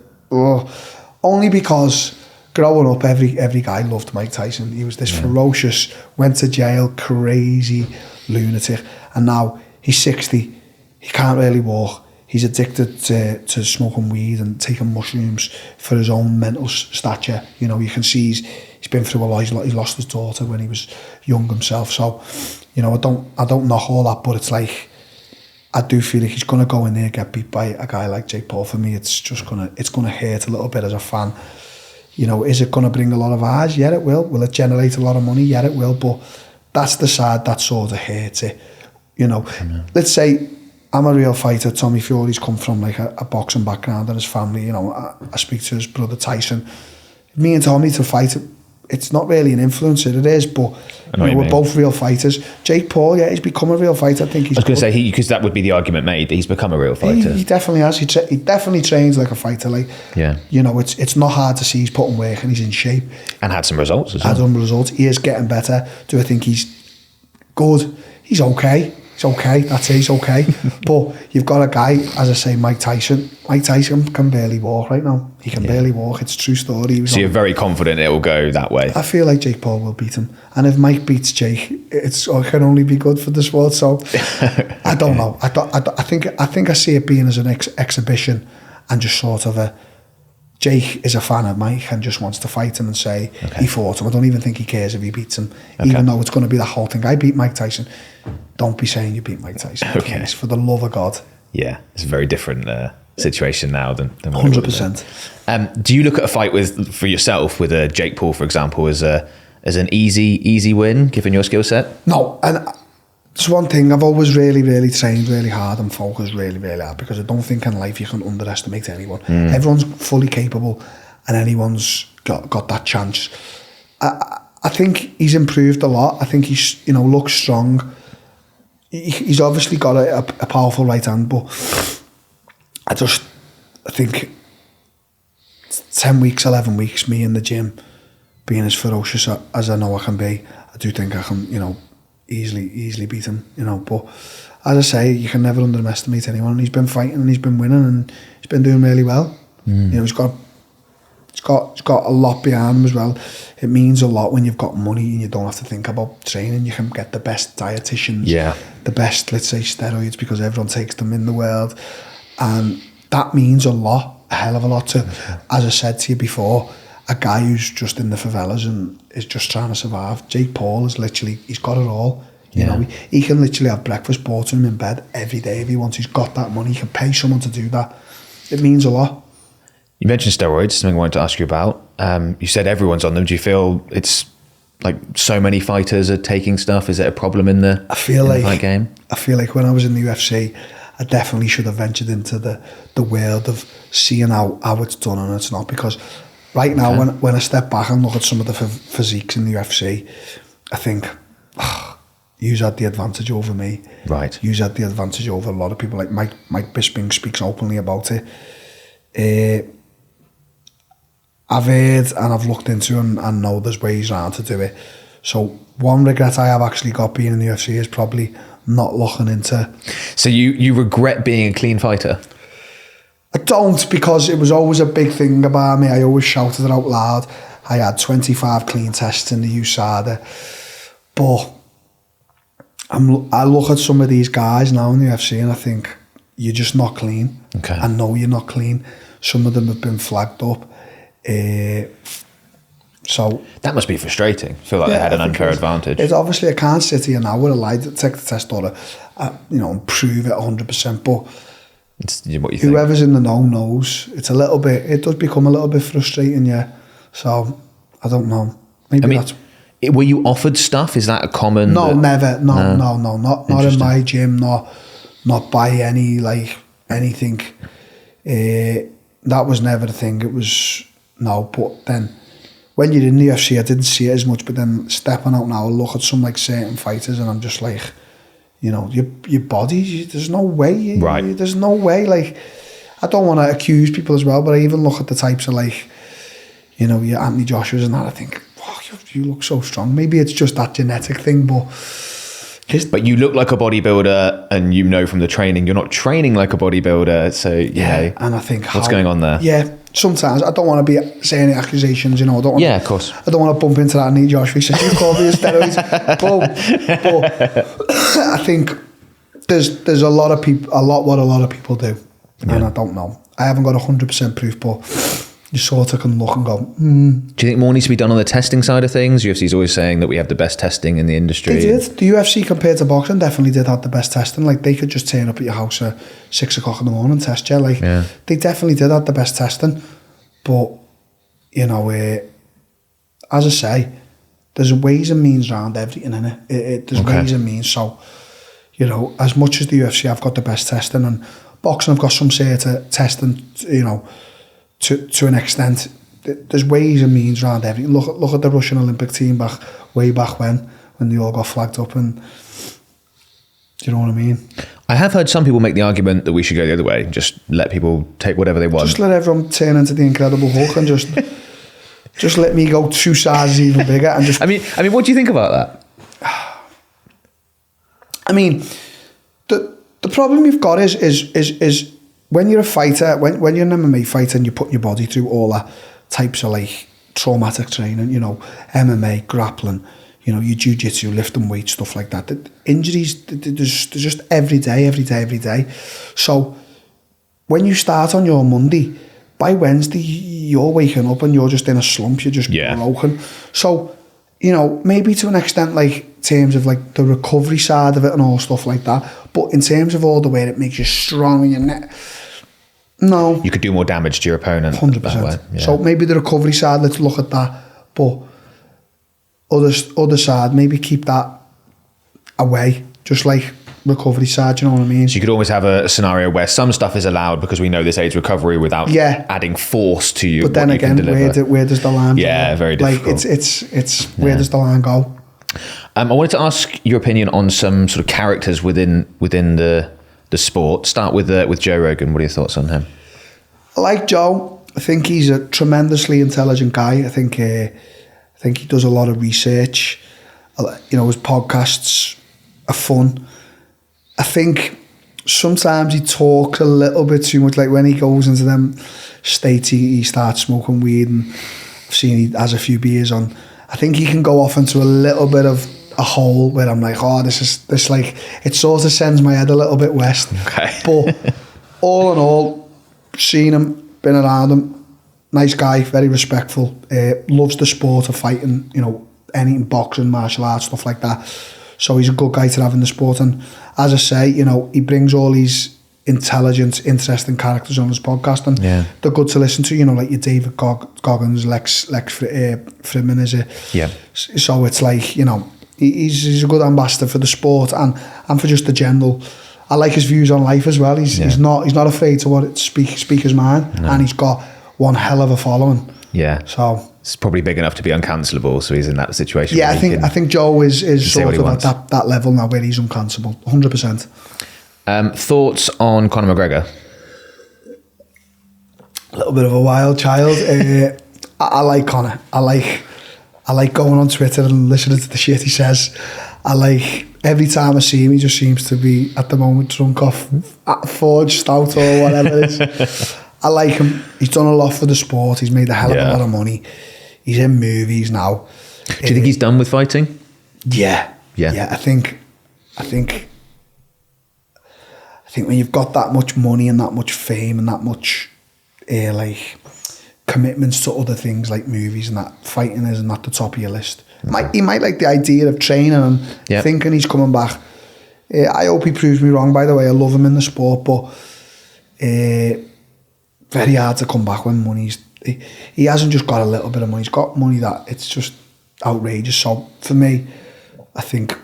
only because growing up every guy loved Mike Tyson. He was this ferocious, went to jail, crazy lunatic, and now he's 60, he can't really walk. He's addicted to smoking weed and taking mushrooms for his own mental stature. You know, you can see he's been through a lot. He lost his daughter when he was young himself. So, you know, I don't knock all that, but it's like, I do feel like he's gonna go in there and get beat by a guy like Jake Paul. For me, it's gonna hurt a little bit as a fan. You know, is it gonna bring a lot of eyes? Yeah, it will. Will it generate a lot of money? Yeah, it will. But that's the side that sort of hurts it. You know, let's say I'm a real fighter. Tommy Fury's come from like a boxing background and his family. You know, I speak to his brother Tyson. Me and Tommy to fight, it's not really an influencer, it is, but you know, we're both real fighters. Jake Paul, he's become a real fighter. I think he's. I was going to say, because that would be the argument made, that he's become a real fighter. He definitely has. He definitely trains like a fighter. Like, you know, it's not hard to see he's putting work and he's in shape. And had some results as well. Had some results. He is getting better. Do I think he's good? He's okay. He's okay, that's it, he's okay. But you've got a guy, as I say, Mike Tyson. Mike Tyson can barely walk right now. He can barely walk, it's a true story. So you're very confident it will go that way? I feel like Jake Paul will beat him. And if Mike beats Jake, it can only be good for the sport. So I don't know. I think I see it being as an exhibition and just sort of a, Jake is a fan of Mike and just wants to fight him and say he fought him. I don't even think he cares if he beats him, even though it's going to be the whole thing. I beat Mike Tyson. Don't be saying you beat Mike Tyson. Please, for the love of God. Yeah, it's a very different situation now than 100%. Do you look at a fight for yourself with a Jake Paul, for example, as an easy win given your skill set? No, and it's one thing. I've always really trained really hard and focused really hard, because I don't think in life you can underestimate anyone. Everyone's fully capable and anyone's got that chance. I think he's improved a lot. I think he's, looks strong. He's obviously got a powerful right hand, but I think 10 weeks, 11 weeks, me in the gym, being as ferocious as I know I can be, I do think I can, easily beat him, but as I say, you can never underestimate anyone. He's been fighting and he's been winning and he's been doing really well. He's got It's got a lot behind him as well. It means a lot when you've got money and you don't have to think about training. You can get the best dietitians, the best, let's say, steroids, because everyone takes them in the world. And that means a lot, a hell of a lot to, as I said to you before, a guy who's just in the favelas and is just trying to survive. Jake Paul is literally, he's got it all. You know, he can literally have breakfast brought to him in bed every day if he wants. He's got that money. He can pay someone to do that. It means a lot. You mentioned steroids, something I wanted to ask you about. You said everyone's on them. Do you feel it's like so many fighters are taking stuff? Is it a problem in the fight game? I feel like when I was in the UFC, I definitely should have ventured into the world of seeing how it's done and it's not. Because right now, when I step back and look at some of the physiques in the UFC, I think, you had the advantage over me. Right. You had the advantage over a lot of people. Like Mike Bisping speaks openly about it. I've heard and I've looked into and know there's ways around to do it. So one regret I have actually got being in the UFC is probably not looking into... So you regret being a clean fighter? I don't, because it was always a big thing about me. I always shouted it out loud. I had 25 clean tests in the USADA. But I look at some of these guys now in the UFC and I think, you're just not clean. Okay. I know you're not clean. Some of them have been flagged up. So that must be frustrating. I feel like they had an unfair advantage. It's obviously, I can't sit here now with a lie to take the test or and prove it 100%. But it's what you think. Whoever's in the know knows. It's a little bit. It does become a little bit frustrating, yeah. So I don't know. Maybe that's. Were you offered stuff? Is that a common? No, never. No, not in my gym. Not by anything. That was never the thing. It was no. But then when you're in the UFC, I didn't see it as much. But then stepping out now, I look at some certain fighters, and I'm just like, your body. There's no way. Right. There's no way. I don't want to accuse people as well, but I even look at the types of your Anthony Joshua's and that. I think, wow, you look so strong. Maybe it's just that genetic thing, but you look like a bodybuilder, and from the training, you're not training like a bodybuilder. So and I think what's going on there? Yeah, sometimes I don't want to be saying any accusations. I don't want. Yeah, of course. I don't want to bump into that Anthony Joshua. Said you call me a steroids, but I think there's a lot of people, what a lot of people do, and I don't know. I haven't got 100% proof, but you sort of can look and go, Do you think more needs to be done on the testing side of things? UFC's always saying that we have the best testing in the industry. They did. The UFC compared to boxing definitely did have the best testing. They could just turn up at your house at 6 o'clock in the morning and test you. They definitely did have the best testing. But, as I say, there's ways and means around everything, in it. There's ways and means. So, as much as the UFC have got the best testing, and boxing have got some testing, to an extent, there's ways and means around everything. Look at the Russian Olympic team way back when they all got flagged up, and do you know what I mean? I have heard some people make the argument that we should go the other way, just let people take whatever they want. Just let everyone turn into the Incredible Hulk and just let me go 2 sizes even bigger and just. I mean, what do you think about that? I mean, the problem you've got is when you're a fighter, when you're an MMA fighter and you're putting your body through all that types of traumatic training, MMA, grappling, your jiu-jitsu, lifting weights, stuff like that. The injuries, there's just every day. So when you start on your Monday, by Wednesday, you're waking up and you're just in a slump, you're just broken. So, maybe to an extent, terms of the recovery side of it and all stuff like that, but in terms of all the way it makes you strong in your neck, no. You could do more damage to your opponent. 100%. Yeah. So maybe the recovery side, let's look at that. But other side, maybe keep that away. Just recovery side, you know what I mean? So you could always have a scenario where some stuff is allowed because we know this aids recovery without adding force to you. But then again, where does the line go? Yeah, very difficult. It's where does the line go? I wanted to ask your opinion on some sort of characters within the sport. Start with Joe Rogan. What are your thoughts on him? I like Joe. I think he's a tremendously intelligent guy. I think he does a lot of research. His podcasts are fun. I think sometimes he talks a little bit too much, when he goes into them states he starts smoking weed, and I've seen he has a few beers on. I think he can go off into a little bit of a hole where I'm like, oh, this like, it sort of sends my head a little bit west. Okay. But all in all, seen him, been around him, nice guy, very respectful, loves the sport of fighting, you know, anything, boxing, martial arts, stuff like that. So he's a good guy to have in the sport. And as I say, you know, he brings all these intelligent, interesting characters on his podcast, and they're good to listen to, you know, like your David Goggins, Lex Fridman, is it? Yeah. So it's like, you know, he's a good ambassador for the sport and for just the general. I like his views on life as well. He's not afraid to speak his mind, and he's got one hell of a following. Yeah. So it's probably big enough to be uncancelable, so he's in that situation. Yeah, I think Joe is sort of at that level now where he's uncancelable, 100%. Thoughts on Conor McGregor? A little bit of a wild child. I like Conor. I like going on Twitter and listening to the shit he says. I like, every time I see him, he just seems to be at the moment drunk off Forge Stout or whatever it is. I like him. He's done a lot for the sport. He's made a hell of a lot of money. He's in movies now. Do you think he's done with fighting? Yeah. I think when you've got that much money and that much fame and that much like commitments to other things like movies, and that fighting isn't at the top of your list. He might like the idea of training and thinking he's coming back. I hope he proves me wrong, by the way. I love him in the sport, but very hard to come back when money's... He hasn't just got a little bit of money. He's got money that it's just outrageous. So for me, I think,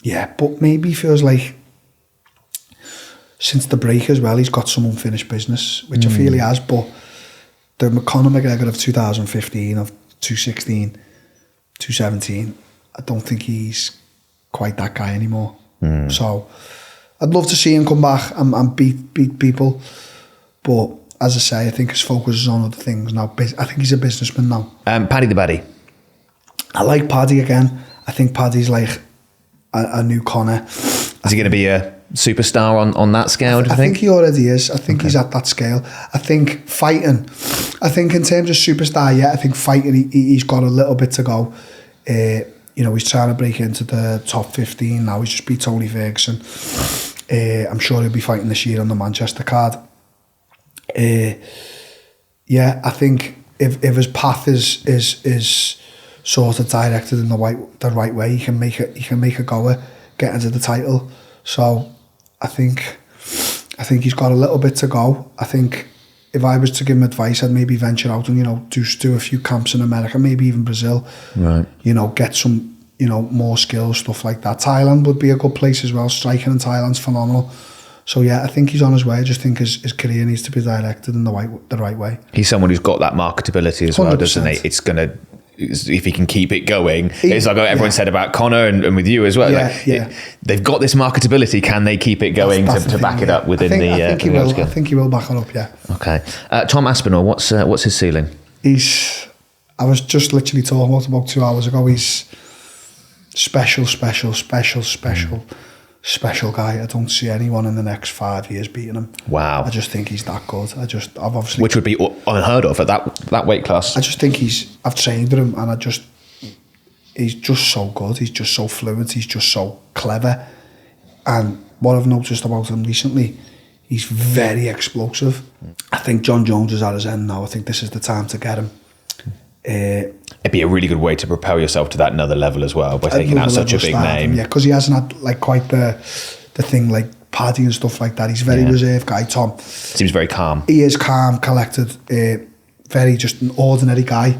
but maybe he feels like since the break as well, he's got some unfinished business, which I feel he has, but the Conor McGregor of 2015, of 2016, 2017, I don't think he's quite that guy anymore. So I'd love to see him come back and beat people, but as I say, I think his focus is on other things now. I think he's a businessman now. Paddy the Baddy. I like Paddy again. I think Paddy's like a new Conor. Is he going to be a superstar on that scale, do you think? I think he already is. I think he's at that scale. I think fighting, in terms of superstar, I think fighting, he's got a little bit to go. You know, he's trying to break into the top 15 now. He's just beat Tony Ferguson. I'm sure he'll be fighting this year on the Manchester card. I think if his path is sort of directed in the right way, he can make a go at getting to the title. So I think he's got a little bit to go. I think if I was to give him advice, I'd maybe venture out and, you know, do a few camps in America, maybe even Brazil. Right. You know, get some, you know, more skills, stuff like that. Thailand would be a good place as well. Striking in Thailand's phenomenal. So I think he's on his way. I just think his career needs to be directed in the right way. He's someone who's got that marketability as 100%. Well, doesn't he? It's gonna, if he can keep it going, it's like everyone said about Conor and with you as well. They've got this marketability. Can they keep it going to back it up within I think he will. I think he will back it up. Yeah. Okay. Tom Aspinall, what's his ceiling? I was just literally talking about 2 hours ago. He's special guy. I don't see anyone in the next 5 years beating him. Wow. I just think he's that good. I've obviously... Which would be unheard of at that weight class. I just think I've trained with him, and he's just so good. He's just so fluent. He's just so clever. And what I've noticed about him recently, he's very explosive. I think John Jones is at his end now. I think this is the time to get him. It'd be a really good way to propel yourself to that another level as well by taking out such a big name. Yeah, because he hasn't had like quite the thing like Paddy and stuff like that. He's a very reserved guy, Tom. Seems very calm. He is calm, collected, very just an ordinary guy.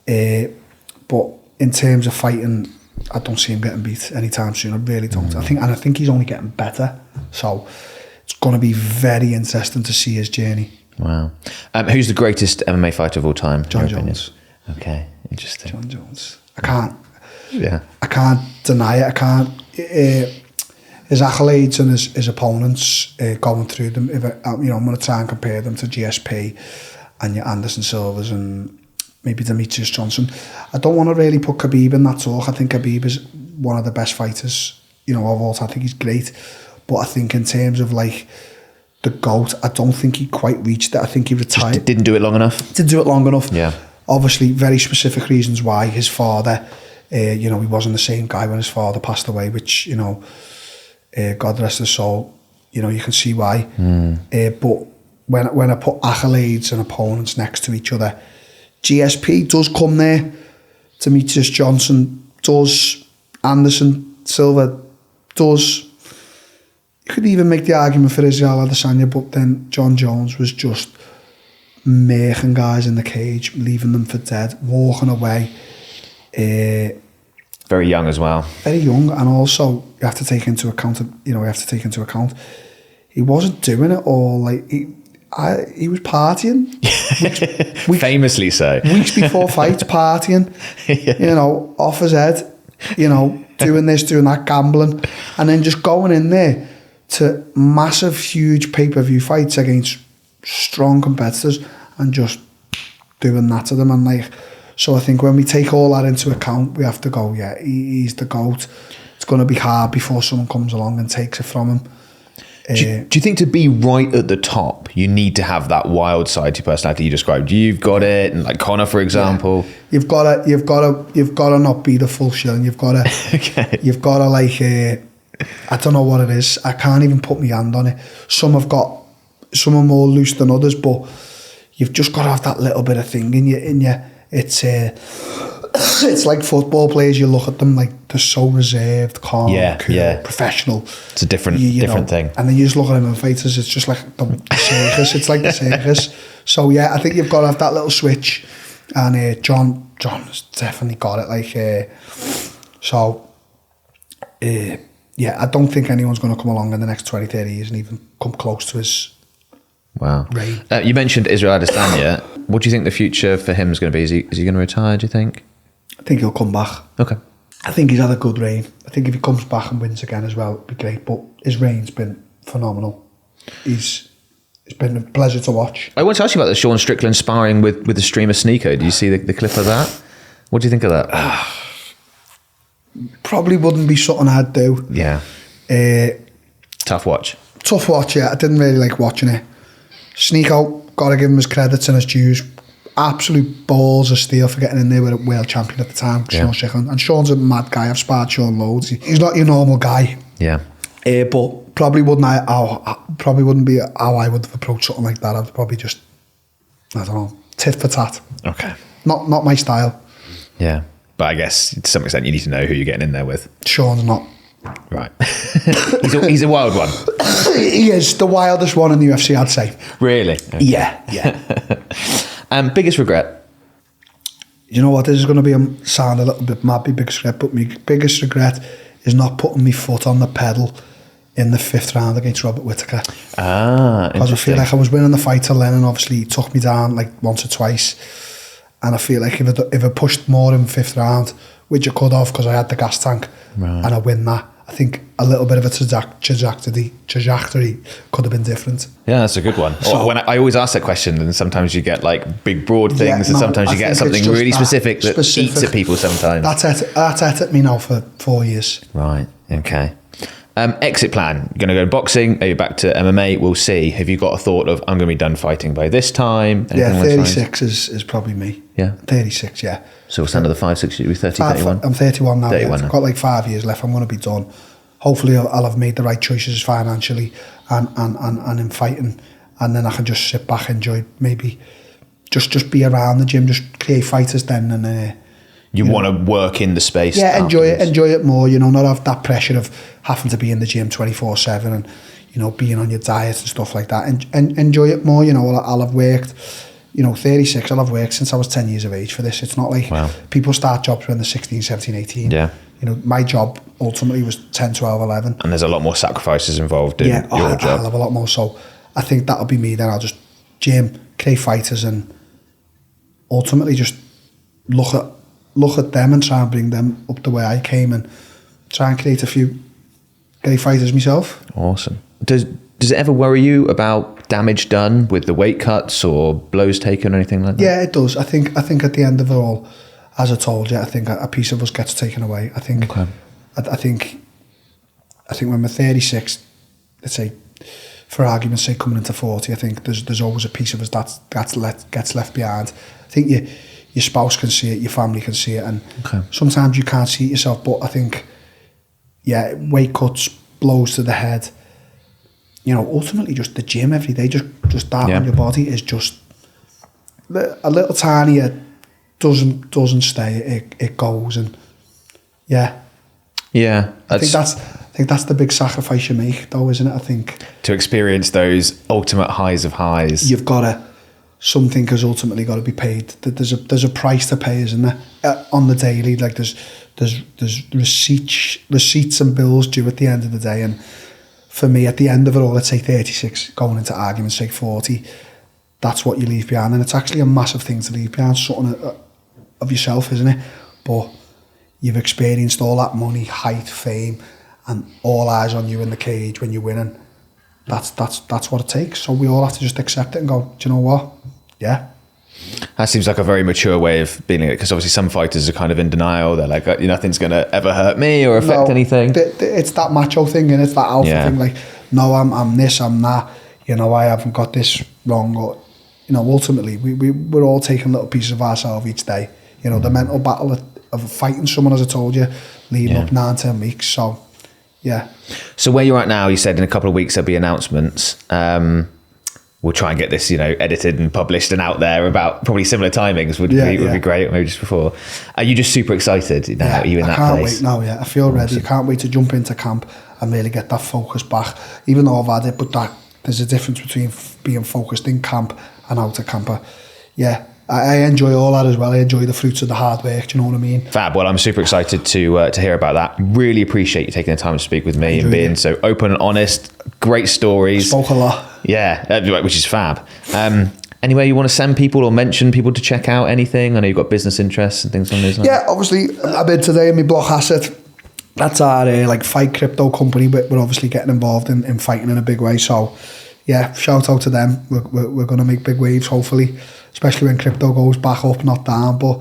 But in terms of fighting, I don't see him getting beat anytime soon. I really don't. I think he's only getting better. So it's going to be very interesting to see his journey. Wow. Who's the greatest MMA fighter of all time? John Jones. Okay, interesting. John Jones. I can't deny it. I can't. His accolades and his opponents, going through them. I'm going to try and compare them to GSP and your Anderson Silvas and maybe Demetrius Johnson. I don't want to really put Khabib in that talk. I think Khabib is one of the best fighters, of all time. I think he's great, but I think in terms of like the GOAT. I don't think he quite reached it. I think he retired. Just didn't do it long enough. Didn't do it long enough. Yeah. Obviously, very specific reasons why. His father, he wasn't the same guy when his father passed away, which, God rest his soul, you can see why. But when I put accolades and opponents next to each other, GSP does come there. Demetrius Johnson does. Anderson Silva does. You could even make the argument for Israel Adesanya, but then John Jones was just making guys in the cage, leaving them for dead, walking away. Very young as well. Very young, and also you have to take into account. He wasn't doing it all. Like he was partying. Famously so. Weeks before fights, partying. Yeah. Off his head. Doing this, doing that, gambling, and then just going in there to massive, huge pay-per-view fights against strong competitors and just doing that to them. And so I think when we take all that into account, we have to go, yeah, he's the GOAT. It's going to be hard before someone comes along and takes it from him. Do you think to be right at the top, you need to have that wild side to your personality you described? You've got it, and like Conor, for example. Yeah. You've got to not be the full shilling. You've got to, okay. You've got to I don't know what it is. I can't even put my hand on it. Some are more loose than others, but you've just got to have that little bit of thing in you. It's like football players. You look at them like they're so reserved, calm, cool, professional. It's a different thing. And then you just look at them in fighters. It's just like the circus. It's like the circus. So yeah, I think you've got to have that little switch. And John has definitely got it. Yeah, I don't think anyone's going to come along in the next 20, 30 years and even come close to his reign. You mentioned Israel Adesanya. What do you think the future for him is going to be? Is he going to retire, do you think? I think he'll come back. Okay. I think he's had a good reign. I think if he comes back and wins again as well, it'd be great. But his reign's been phenomenal. It's been a pleasure to watch. I want to ask you about the Sean Strickland sparring with the streamer Sneeko. Did you see the clip of that? What do you think of that? Probably wouldn't be something I'd do. Yeah. Tough watch. Tough watch, yeah. I didn't really like watching it. Sneeko, got to give him his credits and his dues. Absolute balls of steel for getting in there with a world champion at the time, Sean Strickland. And Sean's a mad guy. I've sparred Sean loads. He's not your normal guy. Yeah. But probably wouldn't be how I would have approached something like that. I'd probably just, I don't know, tit for tat. Okay. Not my style. Yeah. But I guess to some extent you need to know who you're getting in there with. Sean's not. Right. he's a wild one. He is the wildest one in the UFC, I'd say. Really? Okay. Yeah. Biggest regret? You know what? This is going to sound a little bit mad, biggest regret, but my biggest regret is not putting my foot on the pedal in the 5th round against Robert Whittaker. Because I feel like I was winning the fight to Lennon. Obviously, he took me down like once or twice. And I feel like if I pushed more in the 5th round, which I could have because I had the gas tank, and I win that, I think a little bit of a trajectory could have been different. Yeah, that's a good one. So, when I always ask that question, and sometimes you get like big broad things, and sometimes you get something really specific that eats at people sometimes. That's at me now for 4 years. Right, okay. Exit plan. You're going to go boxing, maybe back to MMA, we'll see. Have you got a thought of, I'm going to be done fighting by this time? Yeah, 36 is probably me. Yeah. 36, yeah. So what's under the 5, 6, you'll be 30, 31? I'm 31 now. 31 now. I've got like 5 years left. I'm going to be done. Hopefully I'll have made the right choices financially and in fighting, and then I can just sit back, enjoy, maybe just be around the gym, just create fighters then, and you want to work in the space. Yeah, enjoy it more, not have that pressure of having to be in the gym 24/7 and being on your diet and stuff like that, and enjoy it more. I'll have worked 36, I'll have worked since I was 10 years of age for this. It's not like people start jobs when they're 16, 17, 18. Yeah. My job ultimately was 10, 12, 11. And there's a lot more sacrifices involved in your job. I'll have a lot more. So I think that'll be me then. I'll just gym, create fighters, and ultimately just look at them and try and bring them up the way I came and try and create a few great fighters myself. Awesome. Does it ever worry you about damage done with the weight cuts or blows taken or anything like that? Yeah, it does. I think at the end of it all, as I told you, I think a piece of us gets taken away. I think I think when we're 36, let's say for argument's sake, coming into 40, I think there's always a piece of us that gets left behind. I think your spouse can see it, your family can see it, and sometimes you can't see it yourself, but I think, weight cuts, blows to the head, ultimately just the gym every day, just that on your body is just a little tinier, doesn't stay, it goes, and I think that's the big sacrifice you make, though, isn't it? I think to experience those ultimate highs of highs, you've got to, something has ultimately got to be paid. There's a price to pay, isn't there? On the daily, like there's receipts and bills due at the end of the day, and for me, at the end of it all, let's say 36, going into argument's sake 40, that's what you leave behind, and it's actually a massive thing to leave behind, something of yourself, isn't it? But you've experienced all that money, height, fame, and all eyes on you in the cage when you're winning. That's what it takes. So we all have to just accept it and go, do you know what? Yeah. That seems like a very mature way of being it, because obviously some fighters are kind of in denial. They're like, nothing's going to ever hurt me or affect anything. It's that macho thing, and it's that alpha thing. Like, no, I'm this, I'm that. I haven't got this wrong. Or, ultimately, we're all taking little pieces of ourselves each day. The mental battle of fighting someone, as I told you, leading up 9-10 weeks. So, yeah. So where you're at now, you said in a couple of weeks there'll be announcements. We'll try and get this, edited and published and out there about probably similar timings would be great, maybe just before. Are you just super excited now? Are you in that place? I can't wait now, I feel ready. I can't wait to jump into camp and really get that focus back. Even though I've had it, but there's a difference between being focused in camp and out of camp. I enjoy all that as well. I enjoy the fruits of the hard work. Do you know what I mean? Fab. Well, I'm super excited to hear about that. Really appreciate you taking the time to speak with me and being so open and honest. Great stories. Spoke a lot. Yeah, which is fab. Anywhere you want to send people or mention people to check out anything? I know you've got business interests and things on those lines. Yeah, obviously, I've been today in my block asset. That's our fight crypto company, but we're obviously getting involved in fighting in a big way. So, shout out to them. We're going to make big waves, hopefully, especially when crypto goes back up, not down. But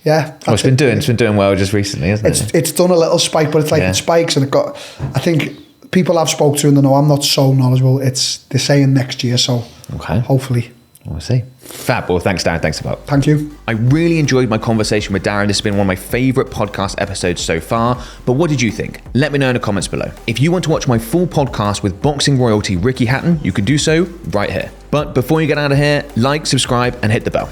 it's been doing well just recently, isn't it? It's done a little spike, but it's like it spikes, and I think people I've spoke to and they know I'm not so knowledgeable. They're saying next year, so hopefully. We'll see. Fab. Well, thanks, Darren. Thanks a lot. Thank you. I really enjoyed my conversation with Darren. This has been one of my favourite podcast episodes so far. But what did you think? Let me know in the comments below. If you want to watch my full podcast with boxing royalty Ricky Hatton, you can do so right here. But before you get out of here, like, subscribe, and hit the bell.